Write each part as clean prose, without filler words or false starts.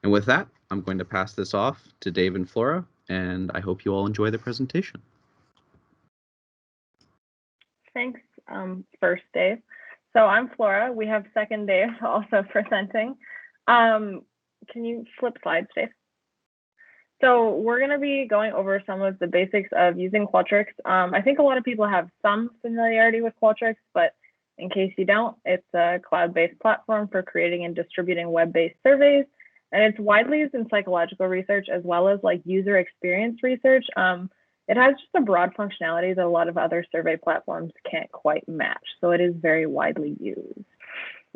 And with that, I'm going to pass this off to Dave and Flora, and I hope you all enjoy the presentation. Thanks, first Dave. So I'm Flora. We have second Dave also presenting. Can you flip slides, Dave? So we're going to be going over some of the basics of using Qualtrics. I think a lot of people have some familiarity with Qualtrics, but in case you don't, it's a cloud-based platform for creating and distributing web-based surveys. And it's widely used in psychological research as well as like user experience research. It has just a broad functionality that a lot of other survey platforms can't quite match. So it is very widely used.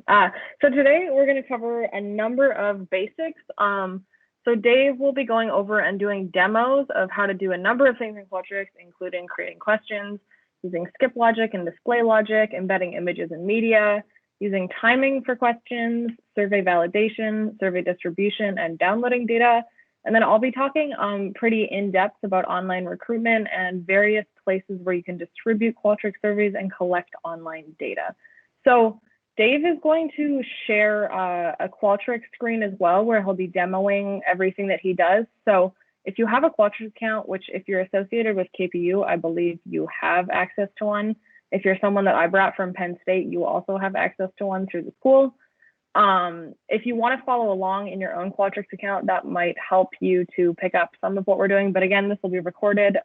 So today we're going to cover a number of basics. So Dave will be going over and doing demos of how to do a number of things in Qualtrics, including creating questions, using skip logic and display logic, embedding images in media, using timing for questions, survey validation, survey distribution, and downloading data. And then I'll be talking pretty in-depth about online recruitment and various places where you can distribute Qualtrics surveys and collect online data. So Dave is going to share a Qualtrics screen as well, where he'll be demoing everything that he does. So if you have a Qualtrics account, which if you're associated with KPU, I believe you have access to one. If you're someone that I brought from Penn State, you also have access to one through the school. If you want to follow along in your own Qualtrics account, that might help you to pick up some of what we're doing. But again, this will be recorded.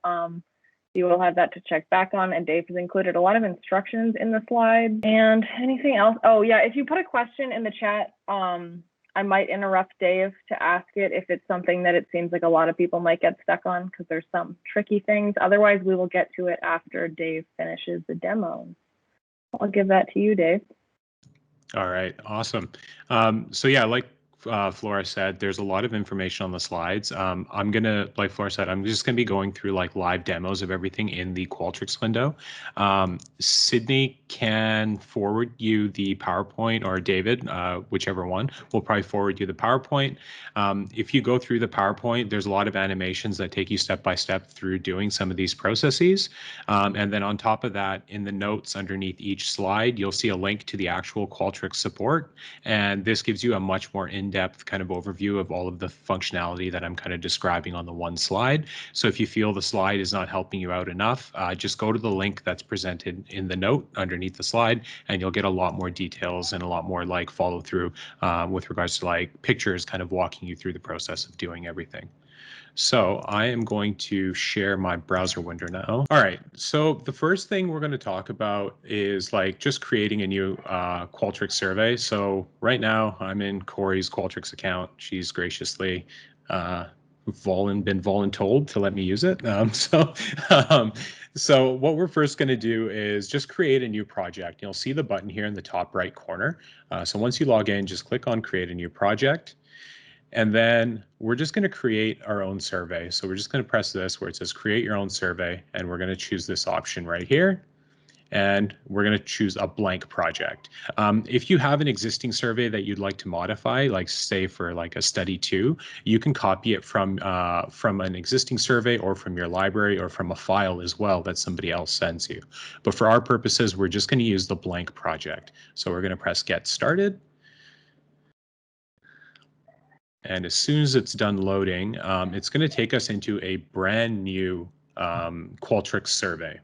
You will have that to check back on, and Dave has included a lot of instructions in the slide. And anything else? Oh yeah, if you put a question in the chat, I might interrupt Dave to ask it if it's something that it seems like a lot of people might get stuck on, because there's some tricky things. Otherwise, we will get to it after Dave finishes the demo. I'll give that to you, Dave. All right, awesome. So yeah, like Flora said, there's a lot of information on the slides. I'm gonna, like Flora said, I'm just gonna be going through like live demos of everything in the Qualtrics window. Sydney can forward you the PowerPoint, or David, whichever one, will probably forward you the PowerPoint. If you go through the PowerPoint, there's a lot of animations that take you step by step through doing some of these processes. And then on top of that, in the notes underneath each slide, you'll see a link to the actual Qualtrics support. And this gives you a much more in-depth kind of overview of all of the functionality that I'm kind of describing on the one slide. So if you feel the slide is not helping you out enough, just go to the link that's presented in the note underneath the slide, and you'll get a lot more details and a lot more like follow through with regards to like pictures kind of walking you through the process of doing everything. So I am going to share my browser window now. All right, so the first thing we're going to talk about is like just creating a new Qualtrics survey. So right now I'm in Corey's Qualtrics account. She's graciously been voluntold to let me use it. So what we're first going to do is just create a new project. You'll see the button here in the top right corner. So once you log in, just click on create a new project. And then we're just going to create our own survey. So we're just going to press this where it says create your own survey, and we're going to choose this option right here. And we're going to choose a blank project. If you have an existing survey that you'd like to modify, like say for like a study 2, you can copy it from an existing survey or from your library or from a file as well that somebody else sends you. But for our purposes, we're just going to use the blank project. So we're going to press get started. And as soon as it's done loading, it's going to take us into a brand new Qualtrics survey.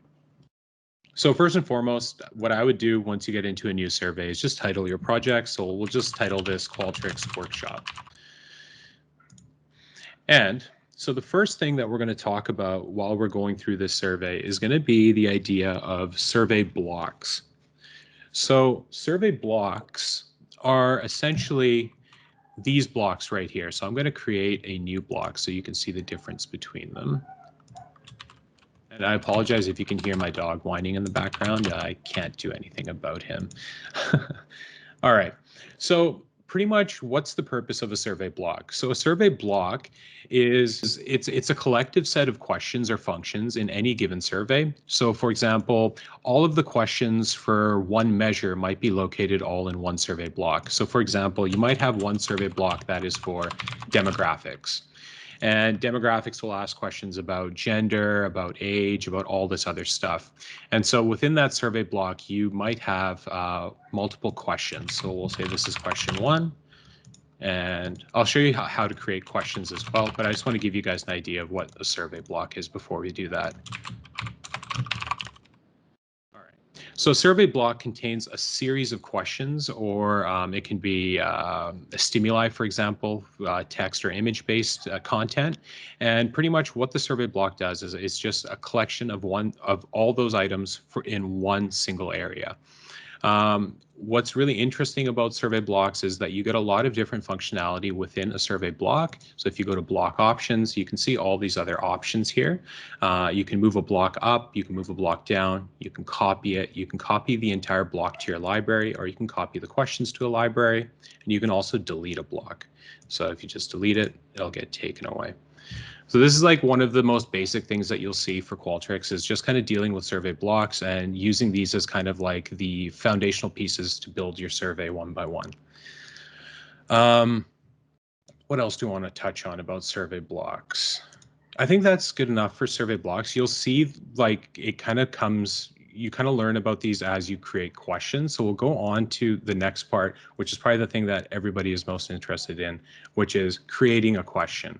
So first and foremost, what I would do once you get into a new survey is just title your project. So we'll just title this Qualtrics Workshop. And so the first thing that we're going to talk about while we're going through this survey is going to be the idea of survey blocks. So survey blocks are essentially these blocks right here. So I'm going to create a new block so you can see the difference between them. And I apologize if you can hear my dog whining in the background. I can't do anything about him. All right. So pretty much what's the purpose of a survey block? So a survey block is it's a collective set of questions or functions in any given survey. So for example, all of the questions for one measure might be located all in one survey block. So for example, you might have one survey block that is for demographics. And demographics will ask questions about gender, about age, about all this other stuff. And so within that survey block, you might have multiple questions. So we'll say this is question 1, And I'll show you how to create questions as well, but I just want to give you guys an idea of what a survey block is before we do that. All right. So a survey block contains a series of questions, or it can be a stimuli, for example, text or image-based content. And pretty much what the survey block does is it's just a collection of all those items in one single area. What's really interesting about survey blocks is that you get a lot of different functionality within a survey block. So if you go to block options, you can see all these other options here. You can move a block up, you can move a block down, you can copy it, you can copy the entire block to your library, or you can copy the questions to a library, and you can also delete a block. So if you just delete it, it'll get taken away. So this is like one of the most basic things that you'll see for Qualtrics is just kind of dealing with survey blocks and using these as kind of like the foundational pieces to build your survey one by one. What else do I want to touch on about survey blocks? I think that's good enough for survey blocks. You'll see like it kind of comes, you kind of learn about these as you create questions. So we'll go on to the next part, which is probably the thing that everybody is most interested in, which is creating a question.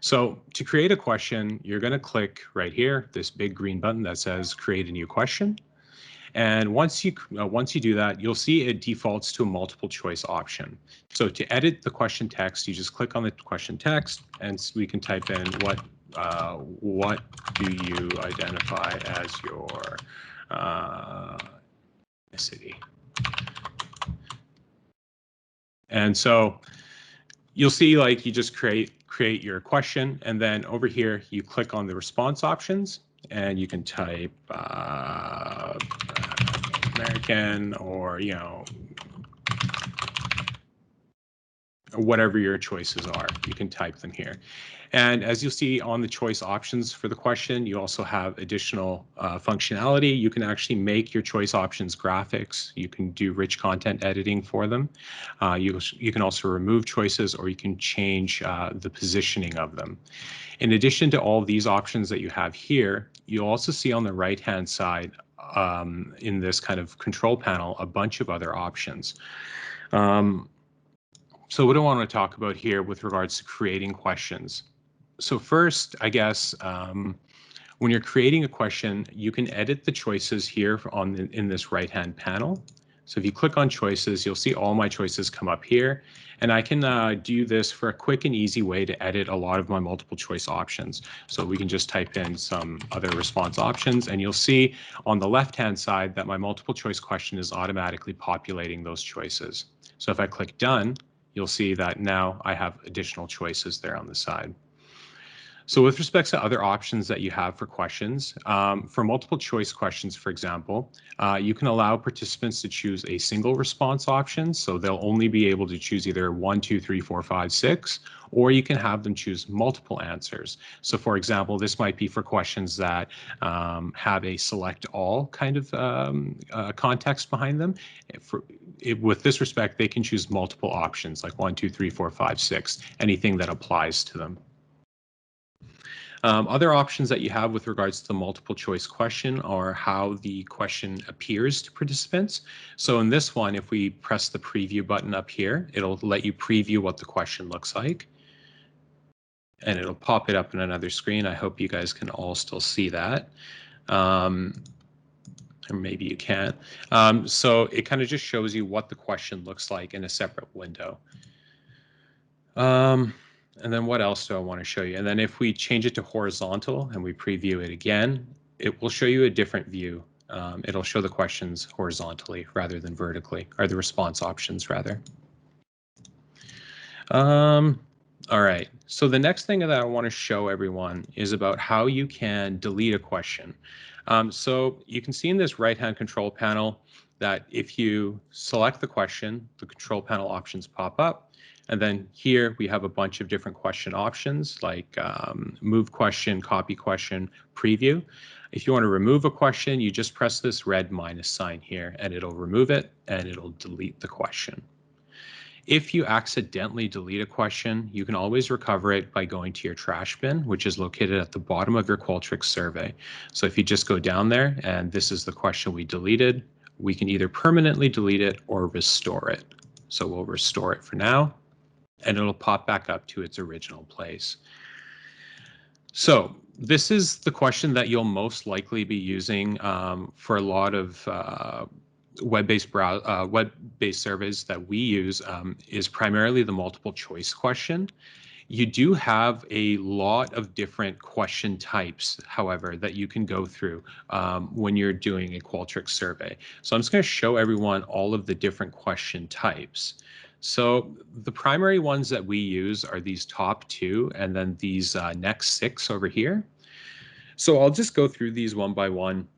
So to create a question, you're going to click right here, this big green button that says create a new question. And once you do that, you'll see it defaults to a multiple choice option. So to edit the question text, you just click on the question text, and we can type in what do you identify as your ethnicity? And so you'll see like you just create your question, and then over here you click on the response options, and you can type American, or whatever your choices are. You can type them here. And as you'll see on the choice options for the question, you also have additional functionality. You can actually make your choice options graphics. You can do rich content editing for them. You can also remove choices, or you can change the positioning of them. In addition to all these options that you have here, you'll also see on the right-hand side in this kind of control panel a bunch of other options. So what do I want to talk about here with regards to creating questions? So first, I guess, when you're creating a question, you can edit the choices here in this right-hand panel. So if you click on choices, you'll see all my choices come up here. And I can do this for a quick and easy way to edit a lot of my multiple choice options. So we can just type in some other response options, and you'll see on the left-hand side that my multiple choice question is automatically populating those choices. So if I click done, you'll see that now I have additional choices there on the side. So with respect to other options that you have for questions, for multiple choice questions, for example, you can allow participants to choose a single response option. So they'll only be able to choose either 1, 2, 3, 4, 5, 6, or you can have them choose multiple answers. So for example, this might be for questions that have a select all kind of context behind them. With this respect, they can choose multiple options like 1, 2, 3, 4, 5, 6, anything that applies to them. Other options that you have with regards to the multiple choice question are how the question appears to participants. So in this one, if we press the preview button up here, it'll let you preview what the question looks like. And it'll pop it up in another screen. I hope you guys can all still see that. Or maybe you can't. So it kind of just shows you what the question looks like in a separate window. And then what else do I want to show you? And then if we change it to horizontal and we preview it again, it will show you a different view. It'll show the questions horizontally rather than vertically, or the response options rather. All right, so the next thing that I want to show everyone is about how you can delete a question. So you can see in this right-hand control panel that if you select the question, the control panel options pop up. And then here we have a bunch of different question options like move question, copy question, preview. If you want to remove a question, you just press this red minus sign here and it'll remove it and it'll delete the question. If you accidentally delete a question, you can always recover it by going to your trash bin, which is located at the bottom of your Qualtrics survey. So if you just go down there and this is the question we deleted, we can either permanently delete it or restore it. So we'll restore it for now. and it'll pop back up to its original place. So this is the question that you'll most likely be using for a lot of web-based surveys that we use is primarily the multiple choice question. You do have a lot of different question types, however, that you can go through when you're doing a Qualtrics survey. So I'm just going to show everyone all of the different question types. So the primary ones that we use are these top two and then these next 6 over here. So I'll just go through these one by one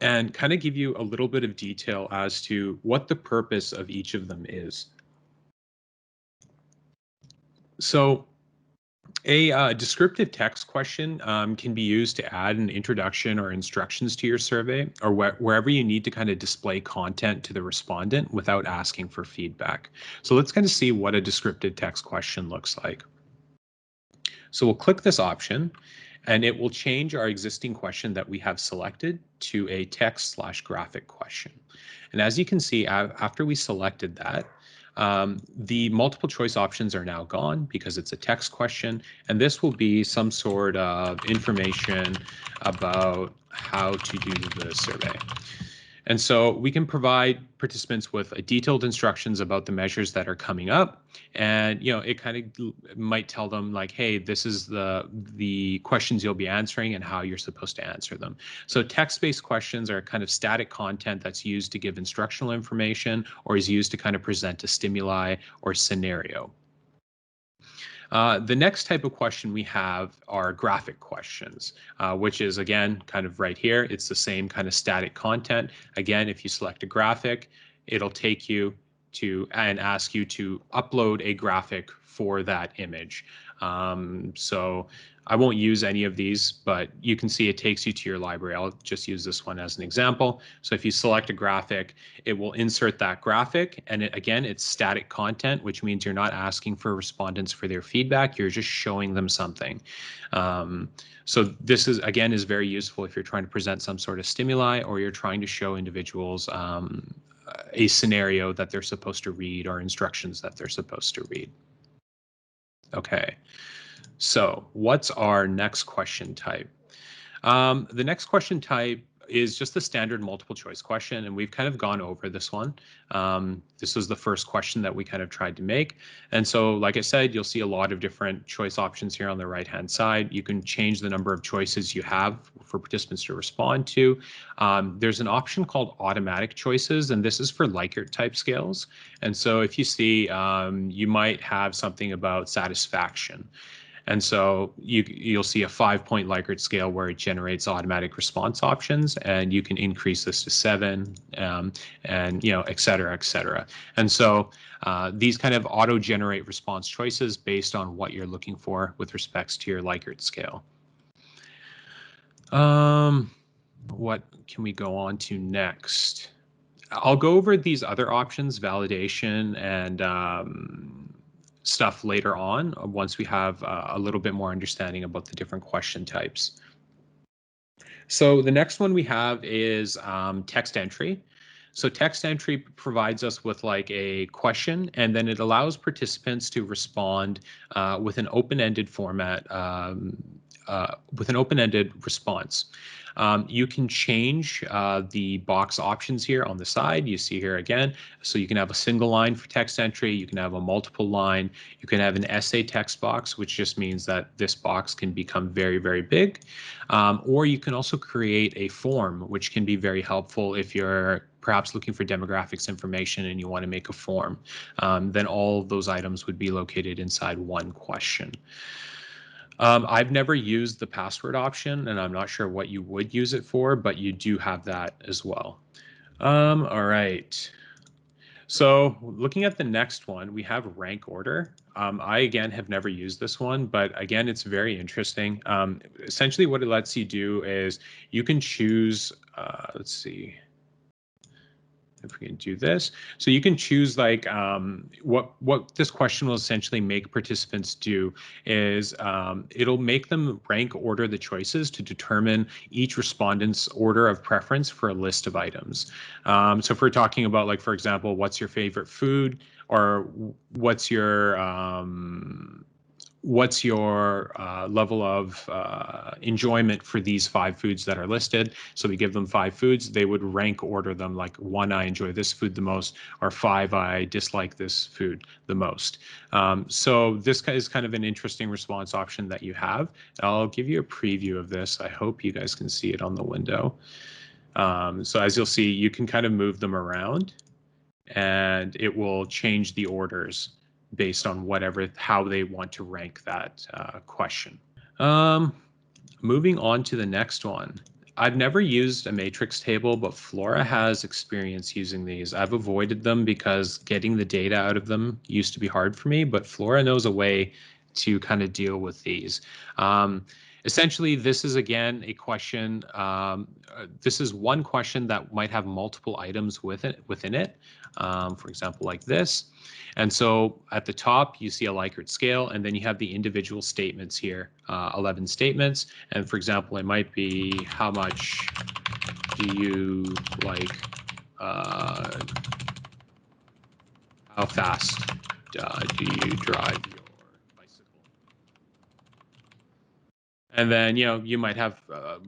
and kind of give you a little bit of detail as to what the purpose of each of them is. So a descriptive text question can be used to add an introduction or instructions to your survey, or wherever you need to kind of display content to the respondent without asking for feedback. So let's kind of see what a descriptive text question looks like. So we'll click this option, and it will change our existing question that we have selected to a text/graphic question. And as you can see, after we selected that, the multiple choice options are now gone because it's a text question, and this will be some sort of information about how to do the survey. And so we can provide participants with detailed instructions about the measures that are coming up. And, you know, it kind of might tell them like, hey, this is the questions you'll be answering and how you're supposed to answer them. So text-based questions are kind of static content that's used to give instructional information or is used to kind of present a stimuli or scenario. The next type of question we have are graphic questions, which is, again, kind of right here. It's the same kind of static content. Again, if you select a graphic, it'll take you to and ask you to upload a graphic for that image. So I won't use any of these, but you can see it takes you to your library. I'll just use this one as an example. So if you select a graphic, it will insert that graphic. And again, it's static content, which means you're not asking for respondents for their feedback. You're just showing them something. So this is, again, is very useful if you're trying to present some sort of stimuli or you're trying to show individuals a scenario that they're supposed to read or instructions that they're supposed to read. Okay. So what's our next question type? The next question type is just the standard multiple choice question, and we've kind of gone over this one. This was the first question that we kind of tried to make. And so, like I said, you'll see a lot of different choice options here on the right-hand side. You can change the number of choices you have for participants to respond to. There's an option called automatic choices, and this is for Likert type scales. And so if you see, you might have something about satisfaction. And so you'll see a 5-point Likert scale where it generates automatic response options, and you can increase this to 7, and, you know, et cetera, et cetera. And so these kind of auto-generate response choices based on what you're looking for with respects to your Likert scale. What can we go on to next? I'll go over these other options, validation and stuff later on once we have a little bit more understanding about the different question types. So the next one we have is text entry. So text entry provides us with like a question, and then it allows participants to respond with an open-ended format, with an open-ended response. You can change the box options here on the side. You see here again. So you can have a single line for text entry. You can have a multiple line. You can have an essay text box, which just means that this box can become very, very big. Or you can also create a form, which can be very helpful if you're perhaps looking for demographics information and you want to make a form. Then all of those items would be located inside one question. I've never used the password option, and I'm not sure what you would use it for, but you do have that as well. All right. So looking at the next one, we have rank order. I, again, have never used this one, but again, it's very interesting. Essentially, what it lets you do is you can choose, let's see if we can do this. So you can choose like what this question will essentially make participants do is it'll make them rank order the choices to determine each respondent's order of preference for a list of items. So if we're talking about, like, for example, what's your favorite food, or what's your level of enjoyment for these 5 foods that are listed. So we give them 5 foods. They would rank order them like 1, I enjoy this food the most, or 5, I dislike this food the most. So this is kind of an interesting response option that you have. I'll give you a preview of this. I hope you guys can see it on the window. So as you'll see, you can kind of move them around and it will change the orders based on how they want to rank that question. Moving on to the next one. I've never used a matrix table, but Flora has experience using these. I've avoided them because getting the data out of them used to be hard for me, but Flora knows a way to kind of deal with these. Essentially, this is again a question. This is one question that might have multiple items within it. For example, like this. And so at the top, you see a Likert scale, and then you have the individual statements here, 11 statements. And for example, it might be, how much do you like, how fast do you drive your bicycle? And then, you might have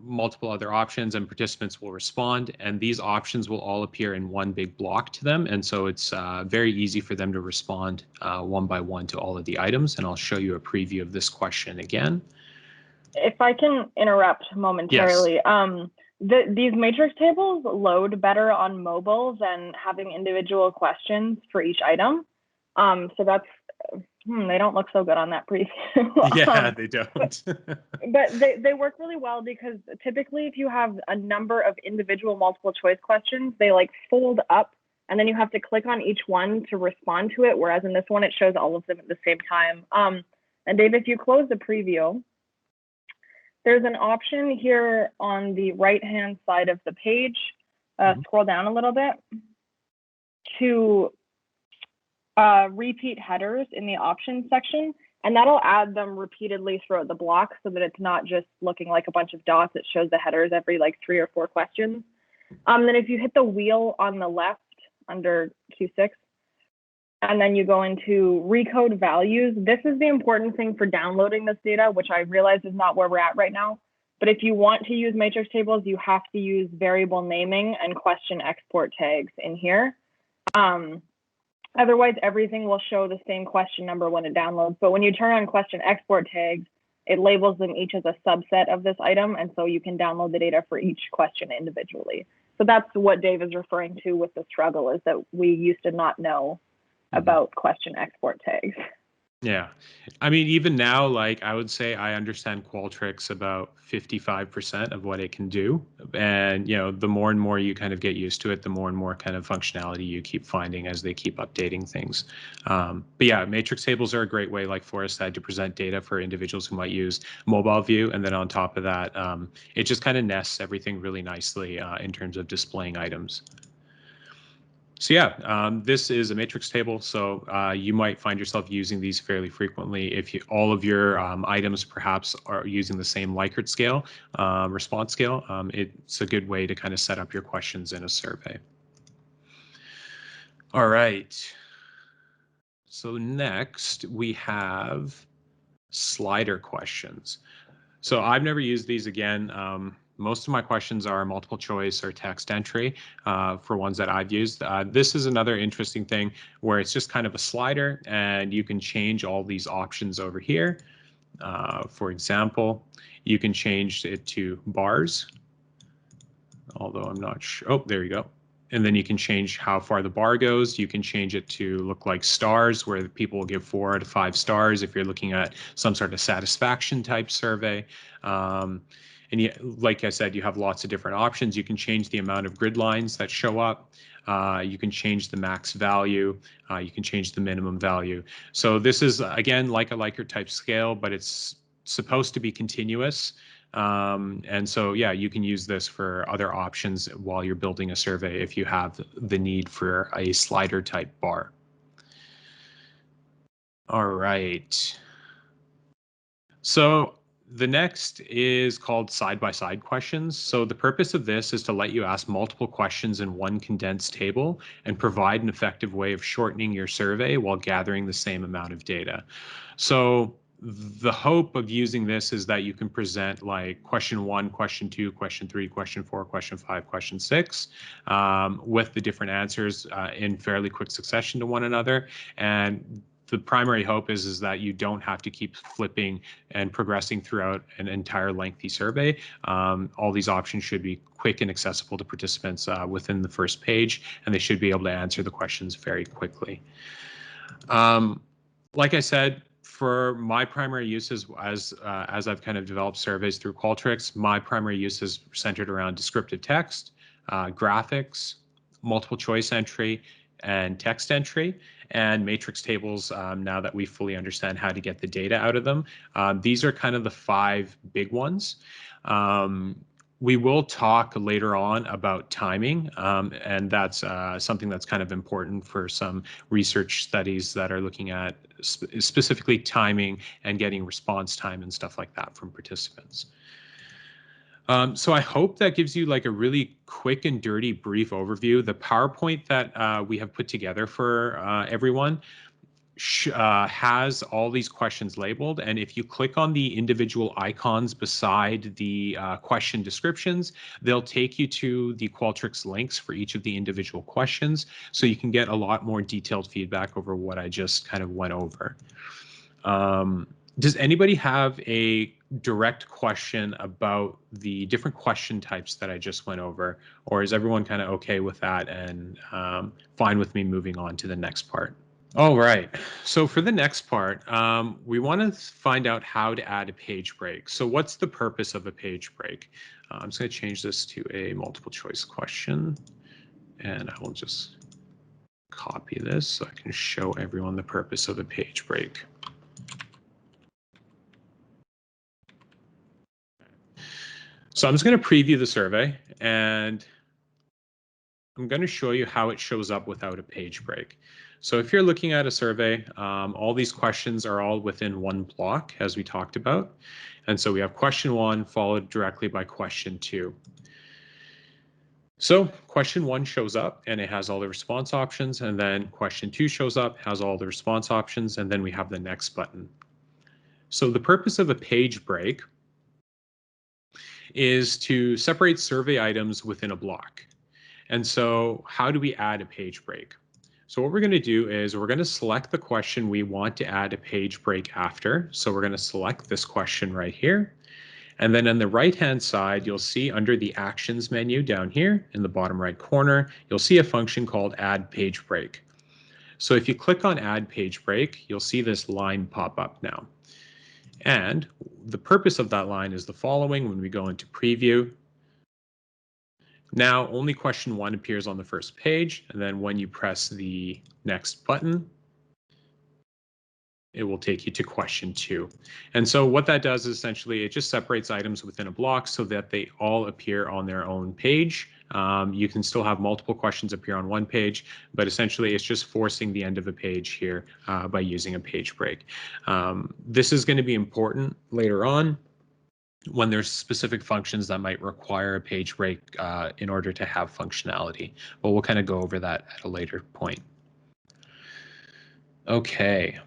multiple other options, and participants will respond, and these options will all appear in one big block to them. And so it's very easy for them to respond one by one to all of the items. And I'll show you a preview of this question again. If I can interrupt momentarily, yes. These matrix tables load better on mobile than having individual questions for each item. So that's, they don't look so good on that preview. Yeah, they don't. but they work really well, because typically if you have a number of individual multiple choice questions, they like fold up, and then you have to click on each one to respond to it. Whereas in this one, it shows all of them at the same time. And Dave, if you close the preview, there's an option here on the right-hand side of the page. Scroll down a little bit to repeat headers in the options section, and that'll add them repeatedly throughout the block so that it's not just looking like a bunch of dots. It shows the headers every like 3 or 4 questions. Then if you hit the wheel on the left under Q6, and then you go into recode values, this is the important thing for downloading this data, which I realize is not where we're at right now. But if you want to use matrix tables, you have to use variable naming and question export tags in here. Otherwise, everything will show the same question number when it downloads. But when you turn on question export tags, it labels them each as a subset of this item. And so you can download the data for each question individually. So that's what Dave is referring to with the struggle, is that we used to not know about question export tags. Yeah. I mean, even now, like, I would say I understand Qualtrics about 55% of what it can do. And, the more and more you kind of get used to it, the more and more kind of functionality you keep finding as they keep updating things. But yeah, matrix tables are a great way, like Flora said, to present data for individuals who might use mobile view. And then on top of that, it just kind of nests everything really nicely in terms of displaying items. So yeah, this is a matrix table, so you might find yourself using these fairly frequently if all of your items perhaps are using the same Likert scale, response scale. It's a good way to kind of set up your questions in a survey. All right. So next we have slider questions. So I've never used these again. Most of my questions are multiple choice or text entry for ones that I've used. This is another interesting thing where it's just kind of a slider, and you can change all these options over here. For example, you can change it to bars, although I'm not sure. Oh, there you go. And then you can change how far the bar goes. You can change it to look like stars, where people will give 4 out of 5 stars if you're looking at some sort of satisfaction type survey. And like I said, you have lots of different options. You can change the amount of grid lines that show up. You can change the max value. You can change the minimum value. So this is, again, like a Likert type scale, but it's supposed to be continuous. And so, yeah, you can use this for other options while you're building a survey if you have the need for a slider type bar. All right. So The next is called side-by-side questions. So the purpose of this is to let you ask multiple questions in one condensed table and provide an effective way of shortening your survey while gathering the same amount of data. So the hope of using this is that you can present like question 1, question 2, question 3, question 4, question 5, question 6 with the different answers in fairly quick succession to one another. And the primary hope is that you don't have to keep flipping and progressing throughout an entire lengthy survey. All these options should be quick and accessible to participants within the first page, and they should be able to answer the questions very quickly. Like I said, for my primary uses, as I've kind of developed surveys through Qualtrics, my primary use is centered around descriptive text, graphics, multiple choice entry, and text entry, and matrix tables now that we fully understand how to get the data out of them. These are kind of the 5 big ones. We will talk later on about timing, and that's something that's kind of important for some research studies that are looking at specifically timing and getting response time and stuff like that from participants. So I hope that gives you like a really quick and dirty brief overview. The PowerPoint that we have put together for everyone has all these questions labeled, and if you click on the individual icons beside the question descriptions, they'll take you to the Qualtrics links for each of the individual questions, so you can get a lot more detailed feedback over what I just kind of went over. Does anybody have a direct question about the different question types that I just went over, or is everyone kind of okay with that and fine with me moving on to the next part? All right, so for the next part, we want to find out how to add a page break. So what's the purpose of a page break? I'm just going to change this to a multiple choice question, and I will just copy this so I can show everyone the purpose of a page break. So I'm just going to preview the survey, and I'm going to show you how it shows up without a page break. So if you're looking at a survey, all these questions are all within one block, as we talked about. And so we have question 1 followed directly by question 2. So question 1 shows up and it has all the response options, and then question 2 shows up, has all the response options, and then we have the next button. So the purpose of a page break is to separate survey items within a block. And so how do we add a page break? So what we're going to do is we're going to select the question we want to add a page break after. So we're going to select this question right here. And then on the right-hand side, you'll see under the Actions menu down here in the bottom right corner, you'll see a function called Add Page Break. So if you click on Add Page Break, you'll see this line pop up now. And the purpose of that line is the following. When we go into Preview, now only question 1 appears on the first page, and then when you press the next button, it will take you to question 2. And so what that does is essentially it just separates items within a block so that they all appear on their own page. You can still have multiple questions appear on one page, but essentially it's just forcing the end of a page here by using a page break. This is going to be important later on when there's specific functions that might require a page break in order to have functionality. But we'll kind of go over that at a later point. Okay.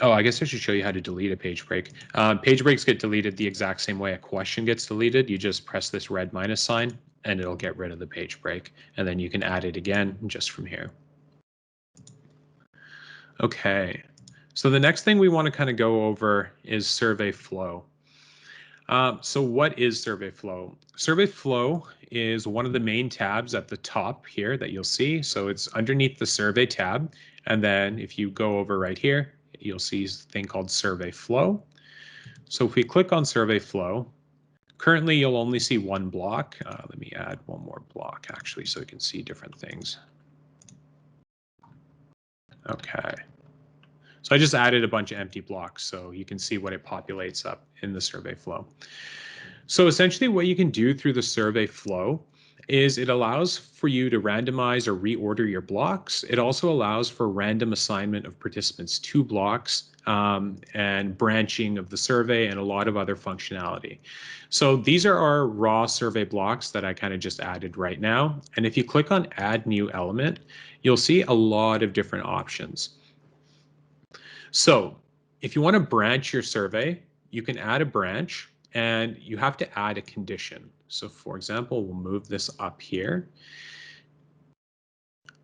Oh, I guess I should show you how to delete a page break. Page breaks get deleted the exact same way a question gets deleted. You just press this red minus sign and it'll get rid of the page break. And then you can add it again just from here. Okay. So the next thing we want to kind of go over is survey flow. So what is survey flow? Survey flow is one of the main tabs at the top here that you'll see. So it's underneath the survey tab. And then if you go over right here, you'll see a thing called survey flow. So if we click on survey flow, currently you'll only see one block. Let me add one more block actually so you can see different things. Okay. So I just added a bunch of empty blocks so you can see what it populates up in the survey flow. So essentially what you can do through the survey flow is it allows for you to randomize or reorder your blocks. It also allows for random assignment of participants to blocks and branching of the survey and a lot of other functionality. So these are our raw survey blocks that I kind of just added right now. And if you click on Add New Element, you'll see a lot of different options. So if you want to branch your survey, you can add a branch and you have to add a condition. So for example, we'll move this up here.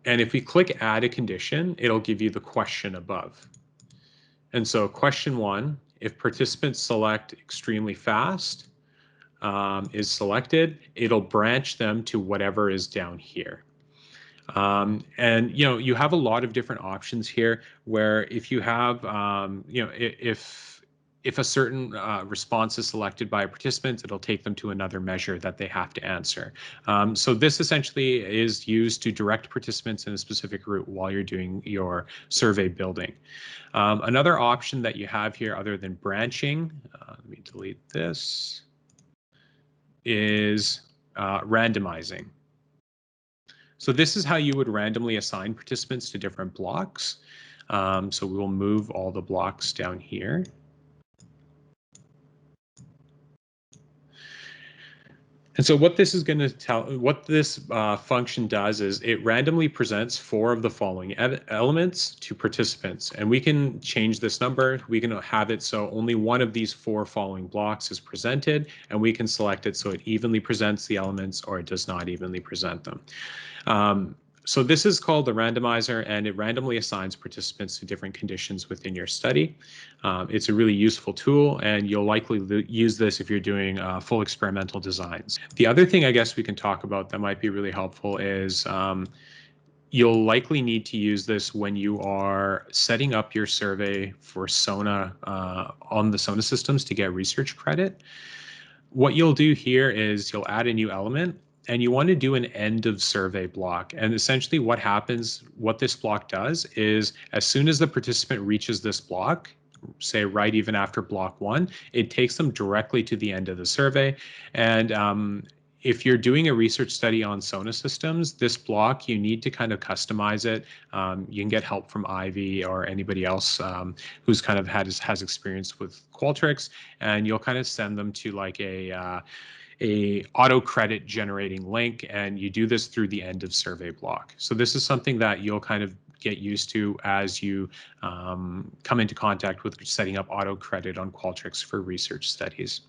And if we click Add a Condition, it'll give you the question above. And so question 1, if participants select extremely fast is selected, it'll branch them to whatever is down here. And you have a lot of different options here where if you have if a certain response is selected by a participant, it'll take them to another measure that they have to answer. So this essentially is used to direct participants in a specific route while you're doing your survey building. Another option that you have here other than branching, let me delete this, is randomizing. So this is how you would randomly assign participants to different blocks. So we will move all the blocks down here. And so what this is going to tell, what this function does is it randomly presents 4 of the following elements to participants. And we can change this number. We can have it so only one of these 4 following blocks is presented, and we can select it so it evenly presents the elements or it does not evenly present them. So this is called the randomizer, and it randomly assigns participants to different conditions within your study. It's a really useful tool, and you'll likely use this if you're doing full experimental designs. The other thing I guess we can talk about that might be really helpful is you'll likely need to use this when you are setting up your survey for SONA on the SONA systems to get research credit. What you'll do here is you'll add a new element, and you want to do an end of survey block. And essentially what happens, what this block does is as soon as the participant reaches this block, say right even after block 1, it takes them directly to the end of the survey. And if you're doing a research study on SONA systems, this block, you need to kind of customize it. You can get help from Ivy or anybody else who's kind of has experience with Qualtrics, and you'll kind of send them to like a auto credit generating link, and you do this through the end of survey block. So this is something that you'll kind of get used to as you come into contact with setting up auto credit on Qualtrics for research studies.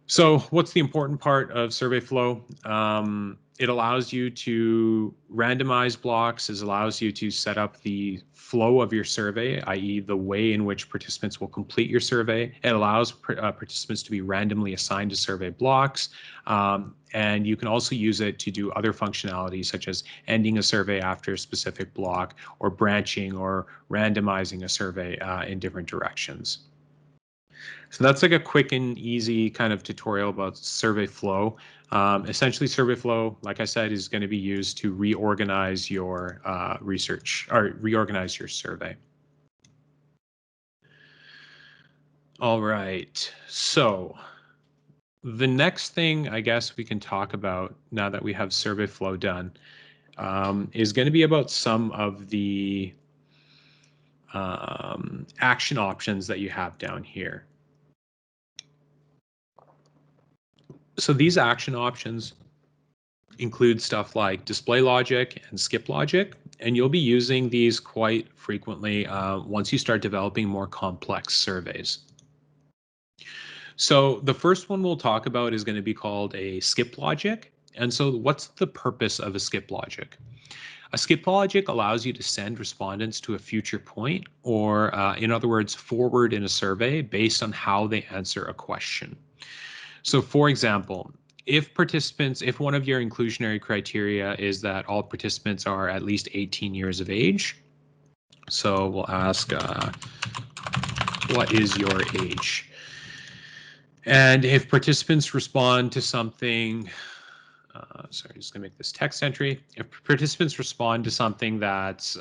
So what's the important part of survey flow? It allows you to randomize blocks. It allows you to set up the flow of your survey, i.e. the way in which participants will complete your survey. It allows participants to be randomly assigned to survey blocks. And you can also use it to do other functionalities such as ending a survey after a specific block or branching or randomizing a survey in different directions. So that's like a quick and easy kind of tutorial about survey flow. Essentially, survey flow, like I said, is going to be used to reorganize your research or reorganize your survey. All right. So the next thing I guess we can talk about now that we have survey flow done is going to be about some of the action options that you have down here. So these action options include stuff like display logic and skip logic, and you'll be using these quite frequently once you start developing more complex surveys. So the first one we'll talk about is going to be called a skip logic. And so what's the purpose of a skip logic? A skip logic allows you to send respondents to a future point, or in other words, forward in a survey based on how they answer a question. So for example, if one of your inclusionary criteria is that all participants are at least 18 years of age, so we'll ask, what is your age? And if participants respond to something, sorry, just gonna make this text entry. If participants respond to something that's,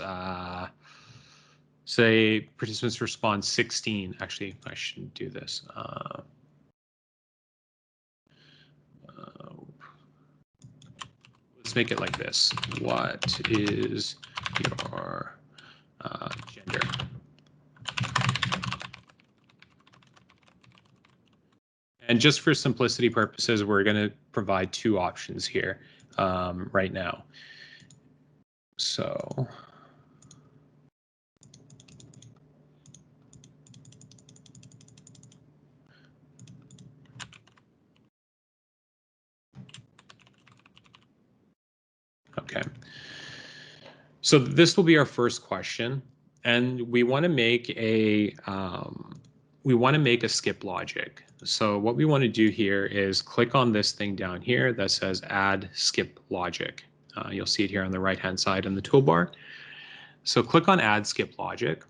say participants respond 16, actually, I shouldn't do this. make it like this. What is your gender? And just for simplicity purposes, we're going to provide two options here right now. So okay. So this will be our first question, and we want to make a skip logic. So what we want to do here is click on this thing down here that says add skip logic. You'll see it here on the right hand side in the toolbar. So click on add skip logic,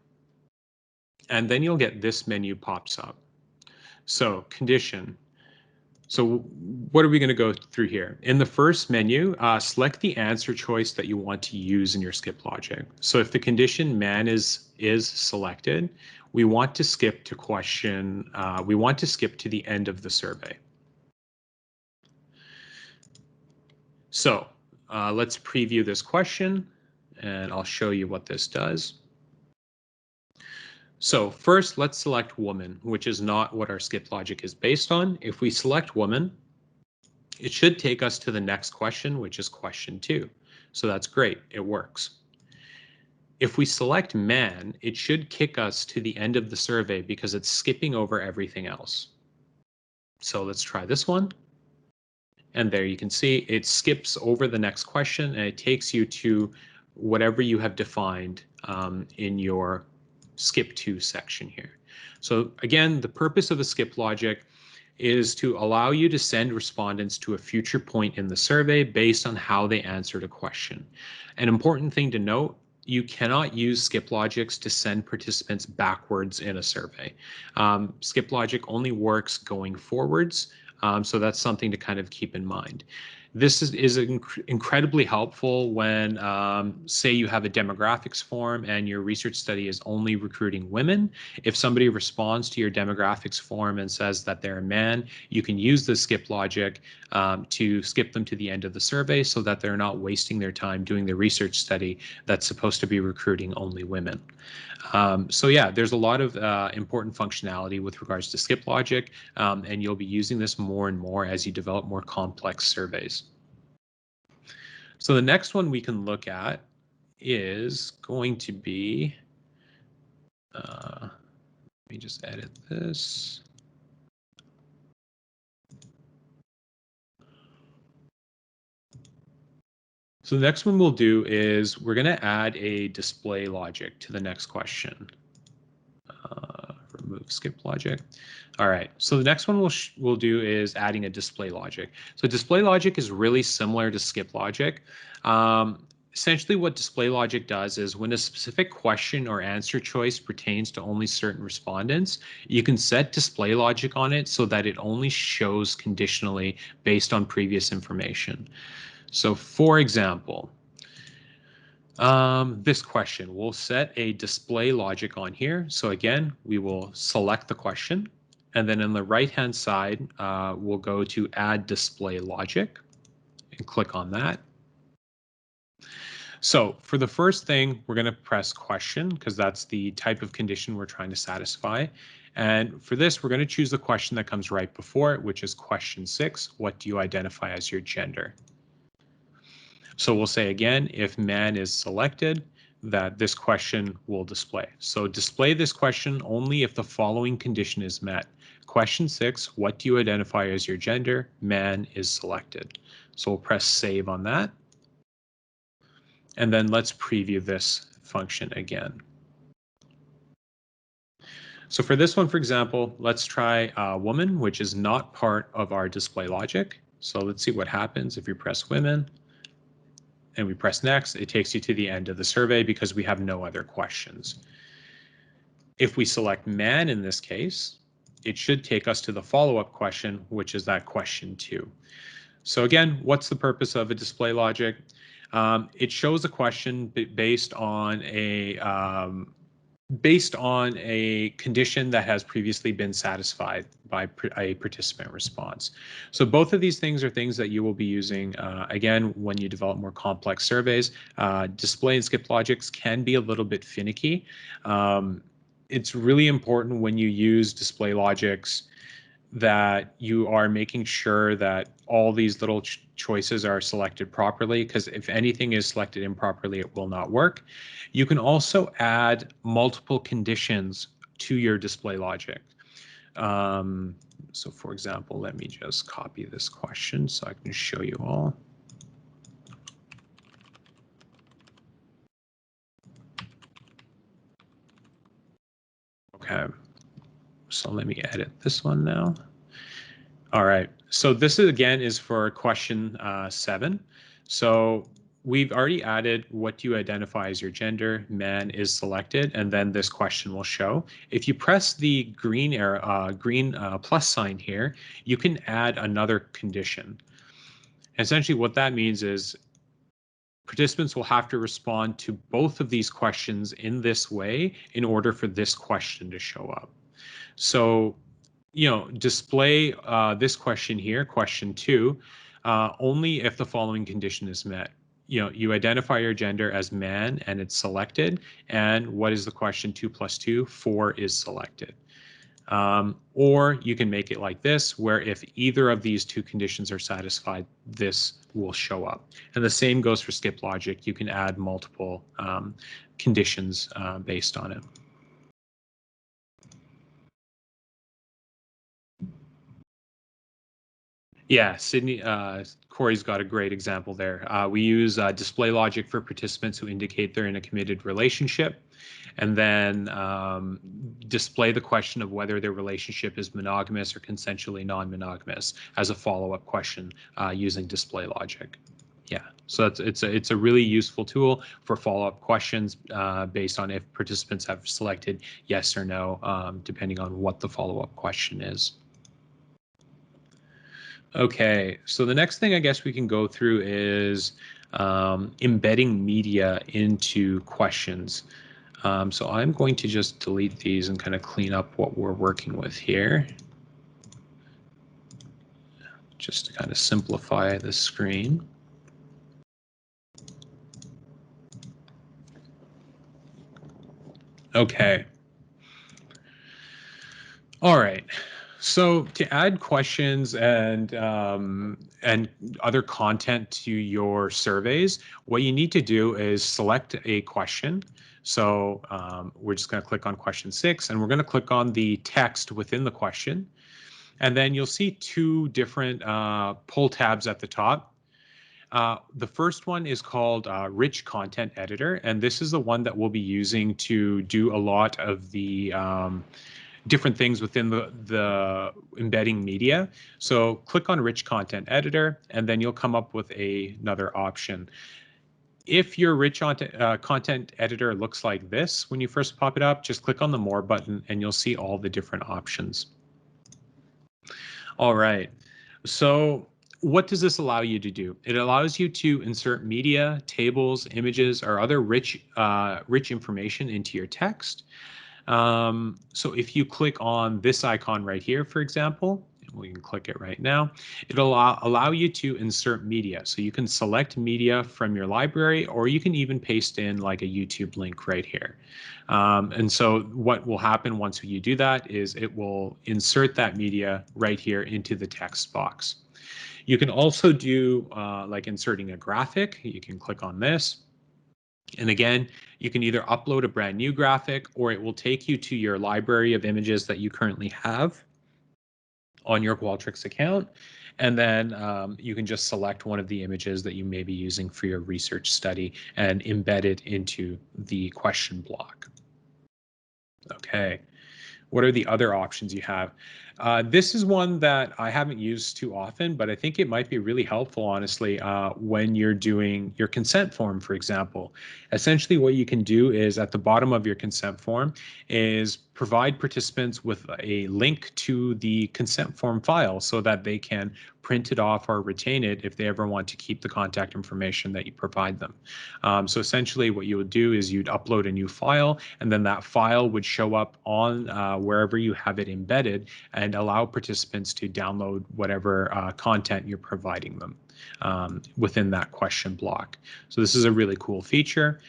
and then you'll get this menu pops up. So condition. So what are we going to go through here? In the first menu, select the answer choice that you want to use in your skip logic. So if the condition man is selected, we want to skip to question, we want to skip to the end of the survey. So let's preview this question, and I'll show you what this does. So first, let's select woman, which is not what our skip logic is based on. If we select woman, it should take us to the next question, which is question 2. So that's great, it works. If we select man, it should kick us to the end of the survey because it's skipping over everything else. So let's try this one. And there you can see it skips over the next question and it takes you to whatever you have defined in your skip to section here. So again, the purpose of the skip logic is to allow you to send respondents to a future point in the survey based on how they answered a question. An important thing to note, you cannot use skip logics to send participants backwards in a survey. Skip logic only works going forwards, so that's something to kind of keep in mind. This is incredibly helpful when, say, you have a demographics form and your research study is only recruiting women. If somebody responds to your demographics form and says that they're a man, you can use the skip logic to skip them to the end of the survey so that they're not wasting their time doing the research study that's supposed to be recruiting only women. So yeah, there's a lot of important functionality with regards to skip logic, and you'll be using this more and more as you develop more complex surveys. So the next one we can look at is going to be, let me just edit this. So the next one we'll do is we're going to add a display logic to the next question. Remove skip logic. All right, so the next one we'll do is adding a display logic. So display logic is really similar to skip logic. Essentially what display logic does is when a specific question or answer choice pertains to only certain respondents, you can set display logic on it so that it only shows conditionally based on previous information. So for example, this question, we'll set a display logic on here. So again, we will select the question, and then on the right-hand side, we'll go to add display logic and click on that. So for the first thing, we're going to press question because that's the type of condition we're trying to satisfy. And for this, we're going to choose the question that comes right before it, which is question 6. What do you identify as your gender? So we'll say again, if man is selected, that this question will display. So display this question only if the following condition is met. Question 6, what do you identify as your gender? Man is selected. So we'll press save on that. And then let's preview this function again. So for this one, for example, let's try woman, which is not part of our display logic. So let's see what happens if you press women and we press next. It takes you to the end of the survey because we have no other questions. If we select man in this case, it should take us to the follow-up question, which is that question 2. So again, what's the purpose of a display logic? It shows a question based on a based on a condition that has previously been satisfied by a participant response. So both of these things are things that you will be using, again, when you develop more complex surveys. Display and skip logics can be a little bit finicky. It's really important when you use display logics that you are making sure that all these little choices are selected properly, because if anything is selected improperly, it will not work. You can also add multiple conditions to your display logic. So for example, let me just copy this question so I can show you all. Okay, so let me edit this one now. All right, so this is, again, is for question 7. So we've already added what you identify as your gender. Man is selected, and then this question will show. If you press the green arrow, plus sign here, you can add another condition. Essentially, what that means is participants will have to respond to both of these questions in this way in order for this question to show up. So, display this question here, question 2, only if the following condition is met. You identify your gender as man and it's selected. And what is the question? 2 + 2, 4 is selected. Or you can make it like this, where if either of these two conditions are satisfied, this will show up. And the same goes for skip logic. You can add multiple conditions based on it. Yeah, Sydney, Corey's got a great example there. We use display logic for participants who indicate they're in a committed relationship, and then display the question of whether their relationship is monogamous or consensually non-monogamous as a follow-up question using display logic. Yeah, so it's a really useful tool for follow-up questions based on if participants have selected yes or no, depending on what the follow-up question is. Okay, so the next thing I guess we can go through is embedding media into questions. So I'm going to just delete these and kind of clean up what we're working with here, just to kind of simplify the screen. Okay. All right. So to add questions and other content to your surveys, what you need to do is select a question. So we're just going to click on question 6, and we're going to click on the text within the question. And then you'll see 2 different pull tabs at the top. The first one is called Rich Content Editor, and this is the one that we'll be using to do a lot of the different things within the embedding media. So click on Rich Content Editor, and then you'll come up with another option. If your Rich Content Editor looks like this when you first pop it up, just click on the More button and you'll see all the different options. All right, so what does this allow you to do? It allows you to insert media, tables, images, or other rich information into your text. So if you click on this icon right here, for example, we can click it right now, it'll allow you to insert media. So you can select media from your library, or you can even paste in like a YouTube link right here. And so what will happen once you do that is it will insert that media right here into the text box. You can also do like inserting a graphic. You can click on this. And again, you can either upload a brand new graphic, or it will take you to your library of images that you currently have on your Qualtrics account. And then you can just select one of the images that you may be using for your research study and embed it into the question block. Okay. What are the other options you have? This is one that I haven't used too often, but I think it might be really helpful, honestly, when you're doing your consent form, for example. Essentially, what you can do is at the bottom of your consent form is provide participants with a link to the consent form file so that they can print it off or retain it if they ever want to keep the contact information that you provide them. So essentially what you would do is you'd upload a new file, and then that file would show up on wherever you have it embedded and allow participants to download whatever content you're providing them within that question block. So this is a really cool feature.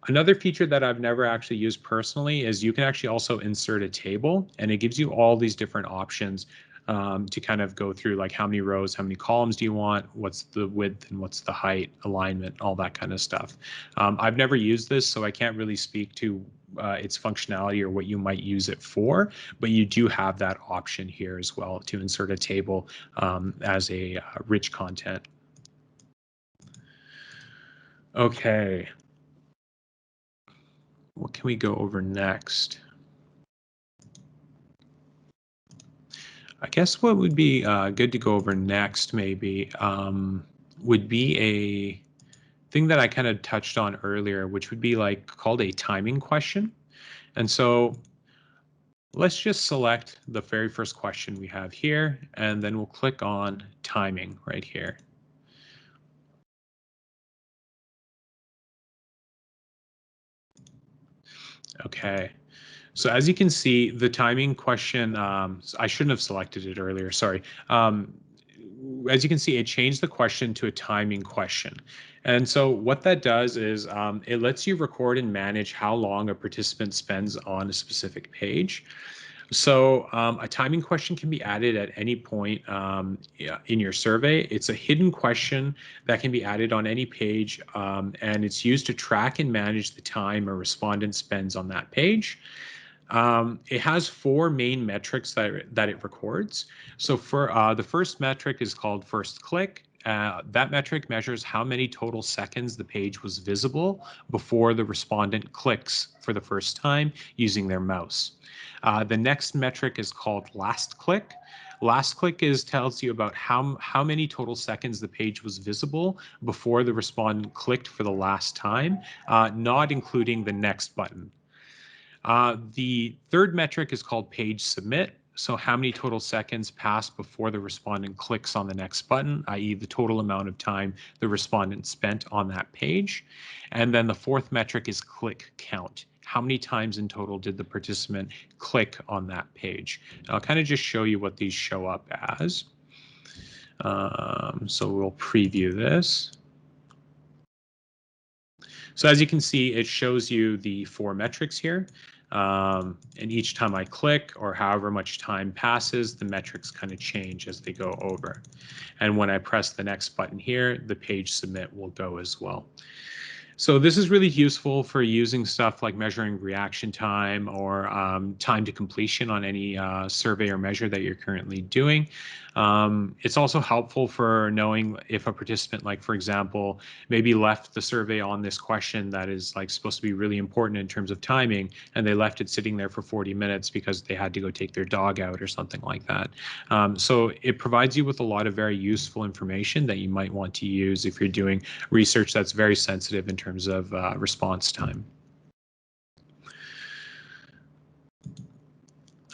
Another feature that I've never actually used personally is you can actually also insert a table, and it gives you all these different options to kind of go through, like how many rows, how many columns do you want, what's the width and what's the height, alignment, all that kind of stuff. I've never used this, so I can't really speak to its functionality or what you might use it for, but you do have that option here as well to insert a table as a rich content. Okay. What can we go over next? I guess what would be good to go over next maybe would be a thing that I kind of touched on earlier, which would be like called a timing question. And so let's just select the very first question we have here, and then we'll click on timing right here. Okay. So as you can see, the timing question, I shouldn't have selected it earlier, sorry. As you can see, it changed the question to a timing question. And so what that does is it lets you record and manage how long a participant spends on a specific page. So a timing question can be added at any point in your survey. It's a hidden question that can be added on any page, and it's used to track and manage the time a respondent spends on that page. It has 4 main metrics that it records. So for the first metric is called first click. That metric measures how many total seconds the page was visible before the respondent clicks for the first time using their mouse. The next metric is called last click. Last click tells you about how many total seconds the page was visible before the respondent clicked for the last time, not including the next button. The third metric is called page submit. So how many total seconds pass before the respondent clicks on the next button, i.e. the total amount of time the respondent spent on that page. And then the fourth metric is click count. How many times in total did the participant click on that page? And I'll kind of just show you what these show up as. So we'll preview this. So as you can see, it shows you the 4 metrics here. And each time I click or however much time passes, the metrics kind of change as they go over. And when I press the next button here, the page submit will go as well. So this is really useful for using stuff like measuring reaction time or time to completion on any survey or measure that you're currently doing. It's also helpful for knowing if a participant, like for example, maybe left the survey on this question that is like supposed to be really important in terms of timing, and they left it sitting there for 40 minutes because they had to go take their dog out or something like that. So it provides you with a lot of very useful information that you might want to use if you're doing research that's very sensitive in terms of response time.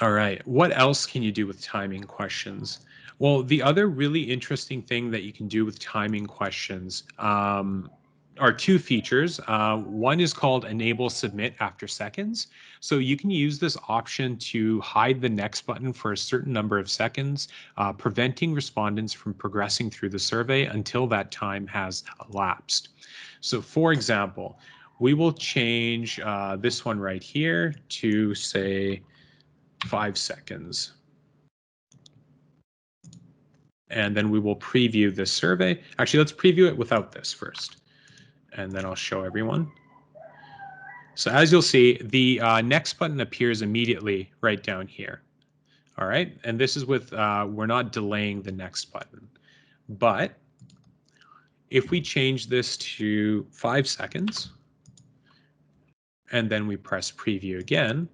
All right, what else can you do with timing questions? Well, the other really interesting thing that you can do with timing questions are 2 features. One is called enable submit after seconds. So you can use this option to hide the next button for a certain number of seconds, preventing respondents from progressing through the survey until that time has elapsed. So for example, we will change this one right here to say 5 seconds. And then we will preview this survey. Actually, let's preview it without this first, and then I'll show everyone. So as you'll see, the next button appears immediately right down here. All right, and this is with, we're not delaying the next button. But if we change this to 5 seconds, and then we press preview again,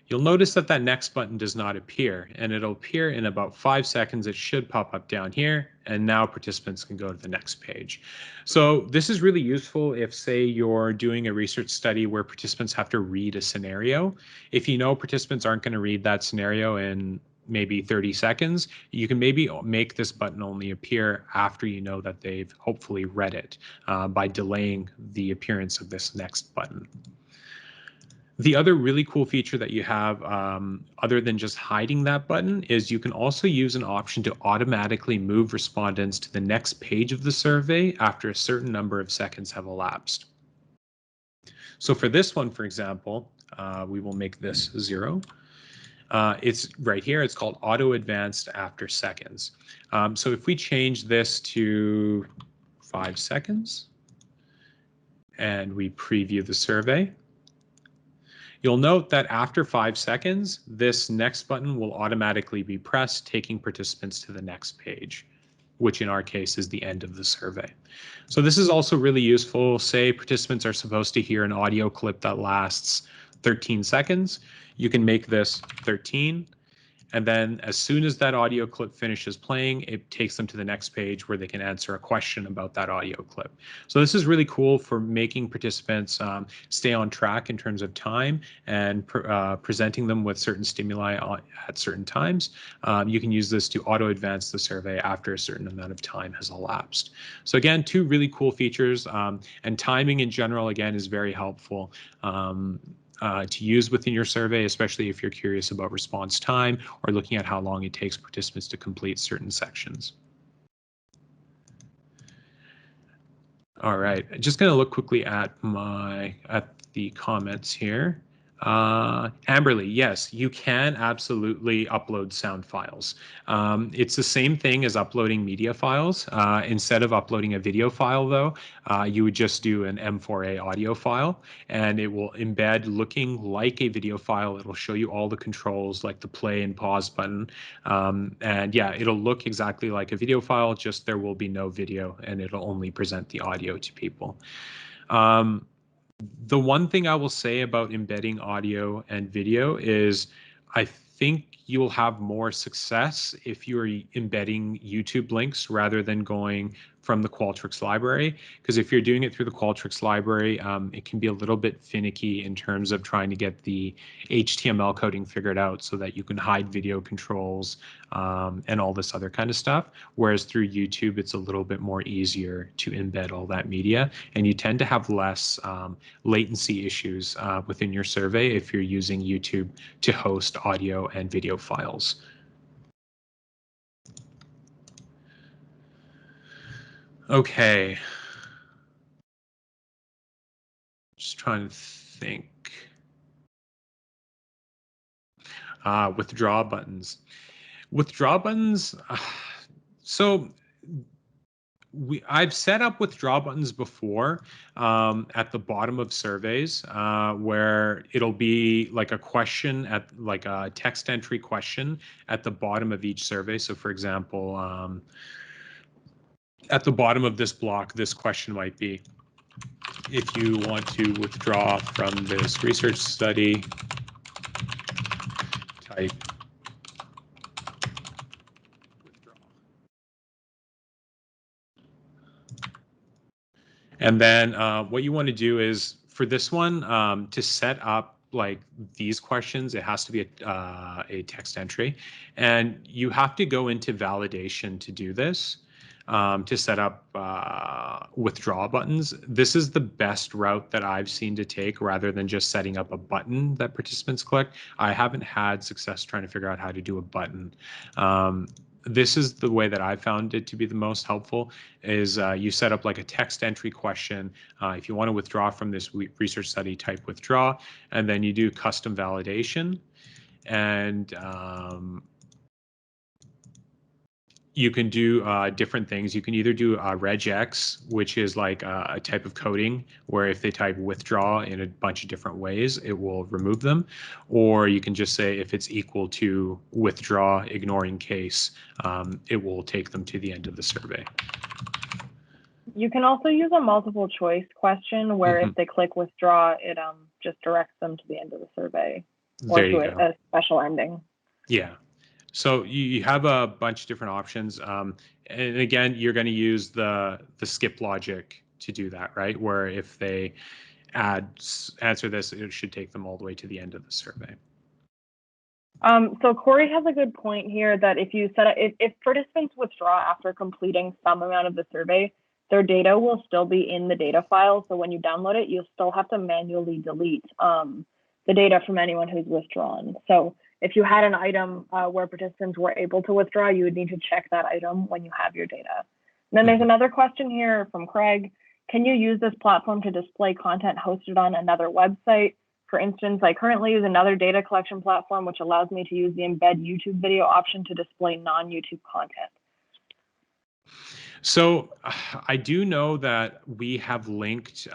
You'll notice that that next button does not appear, and it'll appear in about 5 seconds. It should pop up down here, and now participants can go to the next page. So this is really useful if, say, you're doing a research study where participants have to read a scenario. If you know participants aren't going to read that scenario in maybe 30 seconds, you can maybe make this button only appear after you know that they've hopefully read it by delaying the appearance of this next button. The other really cool feature that you have, other than just hiding that button, is you can also use an option to automatically move respondents to the next page of the survey after a certain number of seconds have elapsed. So for this one, for example, we will make this 0. It's right here. It's called auto advanced after seconds. So if we change this to 5 seconds and we preview the survey, you'll note that after 5 seconds, this next button will automatically be pressed, taking participants to the next page, which in our case is the end of the survey. So this is also really useful. Say participants are supposed to hear an audio clip that lasts 13 seconds. You can make this 13. And then as soon as that audio clip finishes playing, it takes them to the next page where they can answer a question about that audio clip. So this is really cool for making participants stay on track in terms of time and presenting them with certain stimuli at certain times. You can use this to auto advance the survey after a certain amount of time has elapsed. So again, 2 really cool features, and timing in general, again, is very helpful. To use within your survey, especially if you're curious about response time or looking at how long it takes participants to complete certain sections. All right, just going to look quickly at the comments here. Amberly, yes, you can absolutely upload sound files. It's the same thing as uploading media files. Instead of uploading a video file, though, you would just do an M4A audio file, and it will embed looking like a video file. It'll show you all the controls like the play and pause button. And yeah, it'll look exactly like a video file, just there will be no video, and it'll only present the audio to people. The one thing I will say about embedding audio and video is I think you'll have more success if you're embedding YouTube links rather than going from the Qualtrics library, because if you're doing it through the Qualtrics library, it can be a little bit finicky in terms of trying to get the HTML coding figured out so that you can hide video controls and all this other kind of stuff. Whereas through YouTube, it's a little bit more easier to embed all that media, and you tend to have less latency issues within your survey if you're using YouTube to host audio and video files. Okay. Just trying to think. Withdraw buttons. Withdraw buttons. So I've set up withdraw buttons before at the bottom of surveys where it'll be like a question at like a text entry question at the bottom of each survey. So for example, at the bottom of this block, this question might be, if you want to withdraw from this research study, type withdraw. And then what you want to do is for this one to set up like these questions, it has to be a text entry, and you have to go into validation to do this. To set up withdraw buttons. This is the best route that I've seen to take rather than just setting up a button that participants click. I haven't had success trying to figure out how to do a button. This is the way that I found it to be the most helpful is you set up like a text entry question. If you want to withdraw from this research study, type withdraw, and then you do custom validation. And you can do different things. You can either do regex, which is like a type of coding where if they type withdraw in a bunch of different ways, it will remove them. Or you can just say if it's equal to withdraw, ignoring case, it will take them to the end of the survey. You can also use a multiple choice question where if they click withdraw, it just directs them to the end of the survey. or There you to go. a special ending. Yeah. So you have a bunch of different options. And again, you're going to use the skip logic to do that, right? Where if they answer this, it should take them all the way to the end of the survey. So Corey has a good point here that if you if participants withdraw after completing some amount of the survey, their data will still be in the data file. So when you download it, you'll still have to manually delete the data from anyone who's withdrawn. So if you had an item where participants were able to withdraw, you would need to check that item when you have your data. And then there's another question here from Craig. Can you use this platform to display content hosted on another website? For instance, I currently use another data collection platform, which allows me to use the embed YouTube video option to display non-YouTube content. So I do know that we have linked,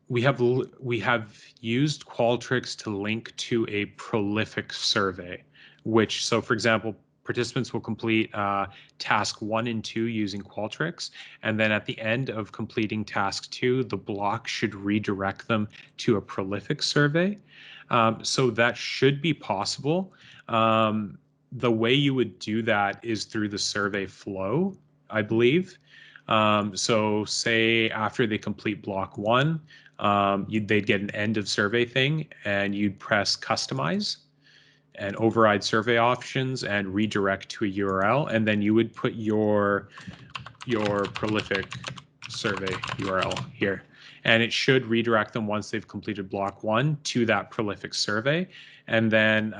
we have used Qualtrics to link to a prolific survey, which, so for example, participants will complete task 1 and 2 using Qualtrics, and then at the end of completing task 2, the block should redirect them to a prolific survey. So that should be possible. The way you would do that is through the survey flow, I believe. So say after they complete block 1, they'd get an end of survey thing, and you'd press customize and override survey options and redirect to a URL, and then you would put your prolific survey URL here, and it should redirect them once they've completed block 1 to that prolific survey. And then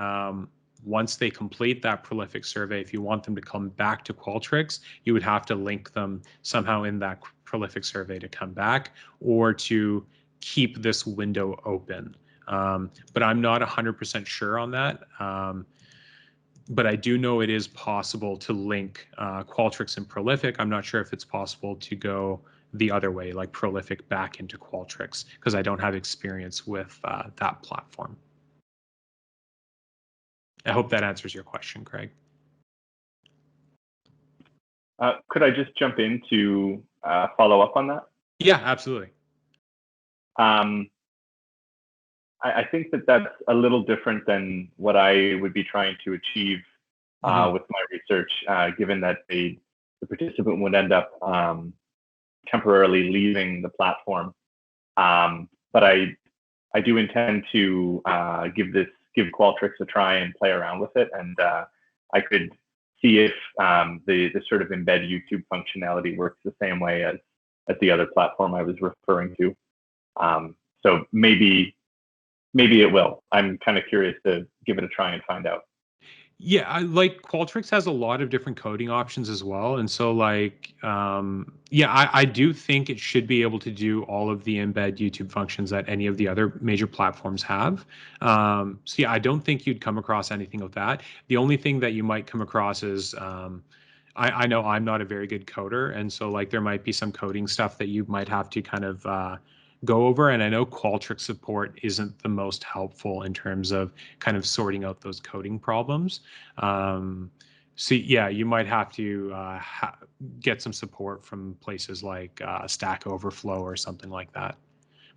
once they complete that prolific survey, if you want them to come back to Qualtrics, you would have to link them somehow in that prolific survey to come back, or to keep this window open. But I'm not 100% sure on that. But I do know it is possible to link Qualtrics and Prolific. I'm not sure if it's possible to go the other way, like Prolific back into Qualtrics, because I don't have experience with that platform. I hope that answers your question, Craig. Could I just jump in to follow up on that? Yeah, absolutely. I think that that's a little different than what I would be trying to achieve with my research, given that the participant would end up temporarily leaving the platform. But I do intend to give Qualtrics a try and play around with it, and I could see if the sort of embed YouTube functionality works the same way as the other platform I was referring to. So maybe it will. I'm kind of curious to give it a try and find out. Yeah, like Qualtrics has a lot of different coding options as well. And so like, yeah, I do think it should be able to do all of the embed YouTube functions that any of the other major platforms have. So yeah, I don't think you'd come across anything with that. The only thing that you might come across is, I know I'm not a very good coder. And so like there might be some coding stuff that you might have to kind of go over. And I know Qualtrics support isn't the most helpful in terms of kind of sorting out those coding problems. So yeah, you might have to get some support from places like Stack Overflow or something like that.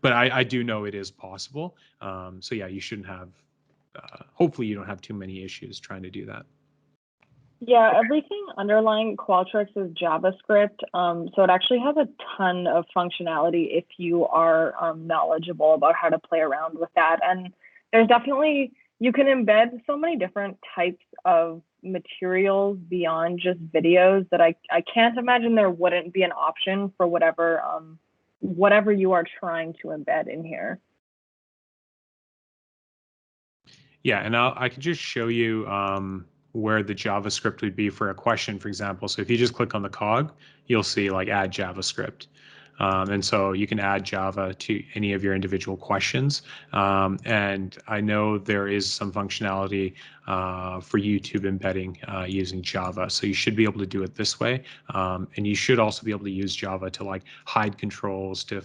But I do know it is possible. So yeah, you shouldn't have, hopefully you don't have too many issues trying to do that. Yeah, everything underlying Qualtrics is JavaScript, so it actually has a ton of functionality if you are knowledgeable about how to play around with that. And there's definitely, you can embed so many different types of materials beyond just videos that I can't imagine there wouldn't be an option for whatever you are trying to embed in here. Yeah, and I could just show you where the JavaScript would be for a question, for example. So if you just click on the cog, you'll see like add JavaScript. And so you can add Java to any of your individual questions. And I know there is some functionality for YouTube embedding using Java. So you should be able to do it this way. And you should also be able to use Java to like hide controls, to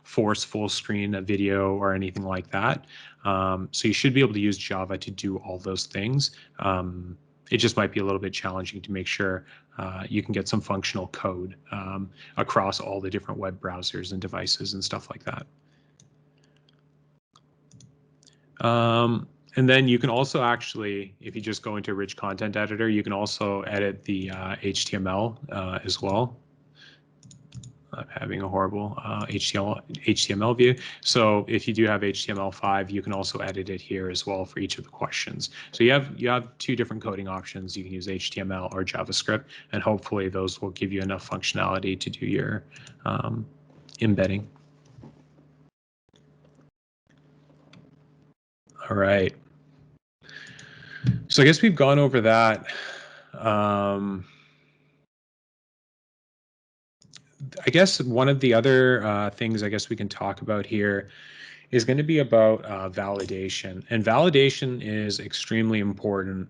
force full screen a video or anything like that. So you should be able to use Java to do all those things. It just might be a little bit challenging to make sure you can get some functional code across all the different web browsers and devices and stuff like that. And then you can also actually, if you just go into Rich Content Editor, you can also edit the HTML as well. I'm having a horrible HTML view. So if you do have HTML5, you can also edit it here as well for each of the questions. So you have two different coding options. You can use HTML or JavaScript, and hopefully those will give you enough functionality to do your embedding. All right. So I guess we've gone over that. I guess one of the other things I guess we can talk about here is going to be about validation. And validation is extremely important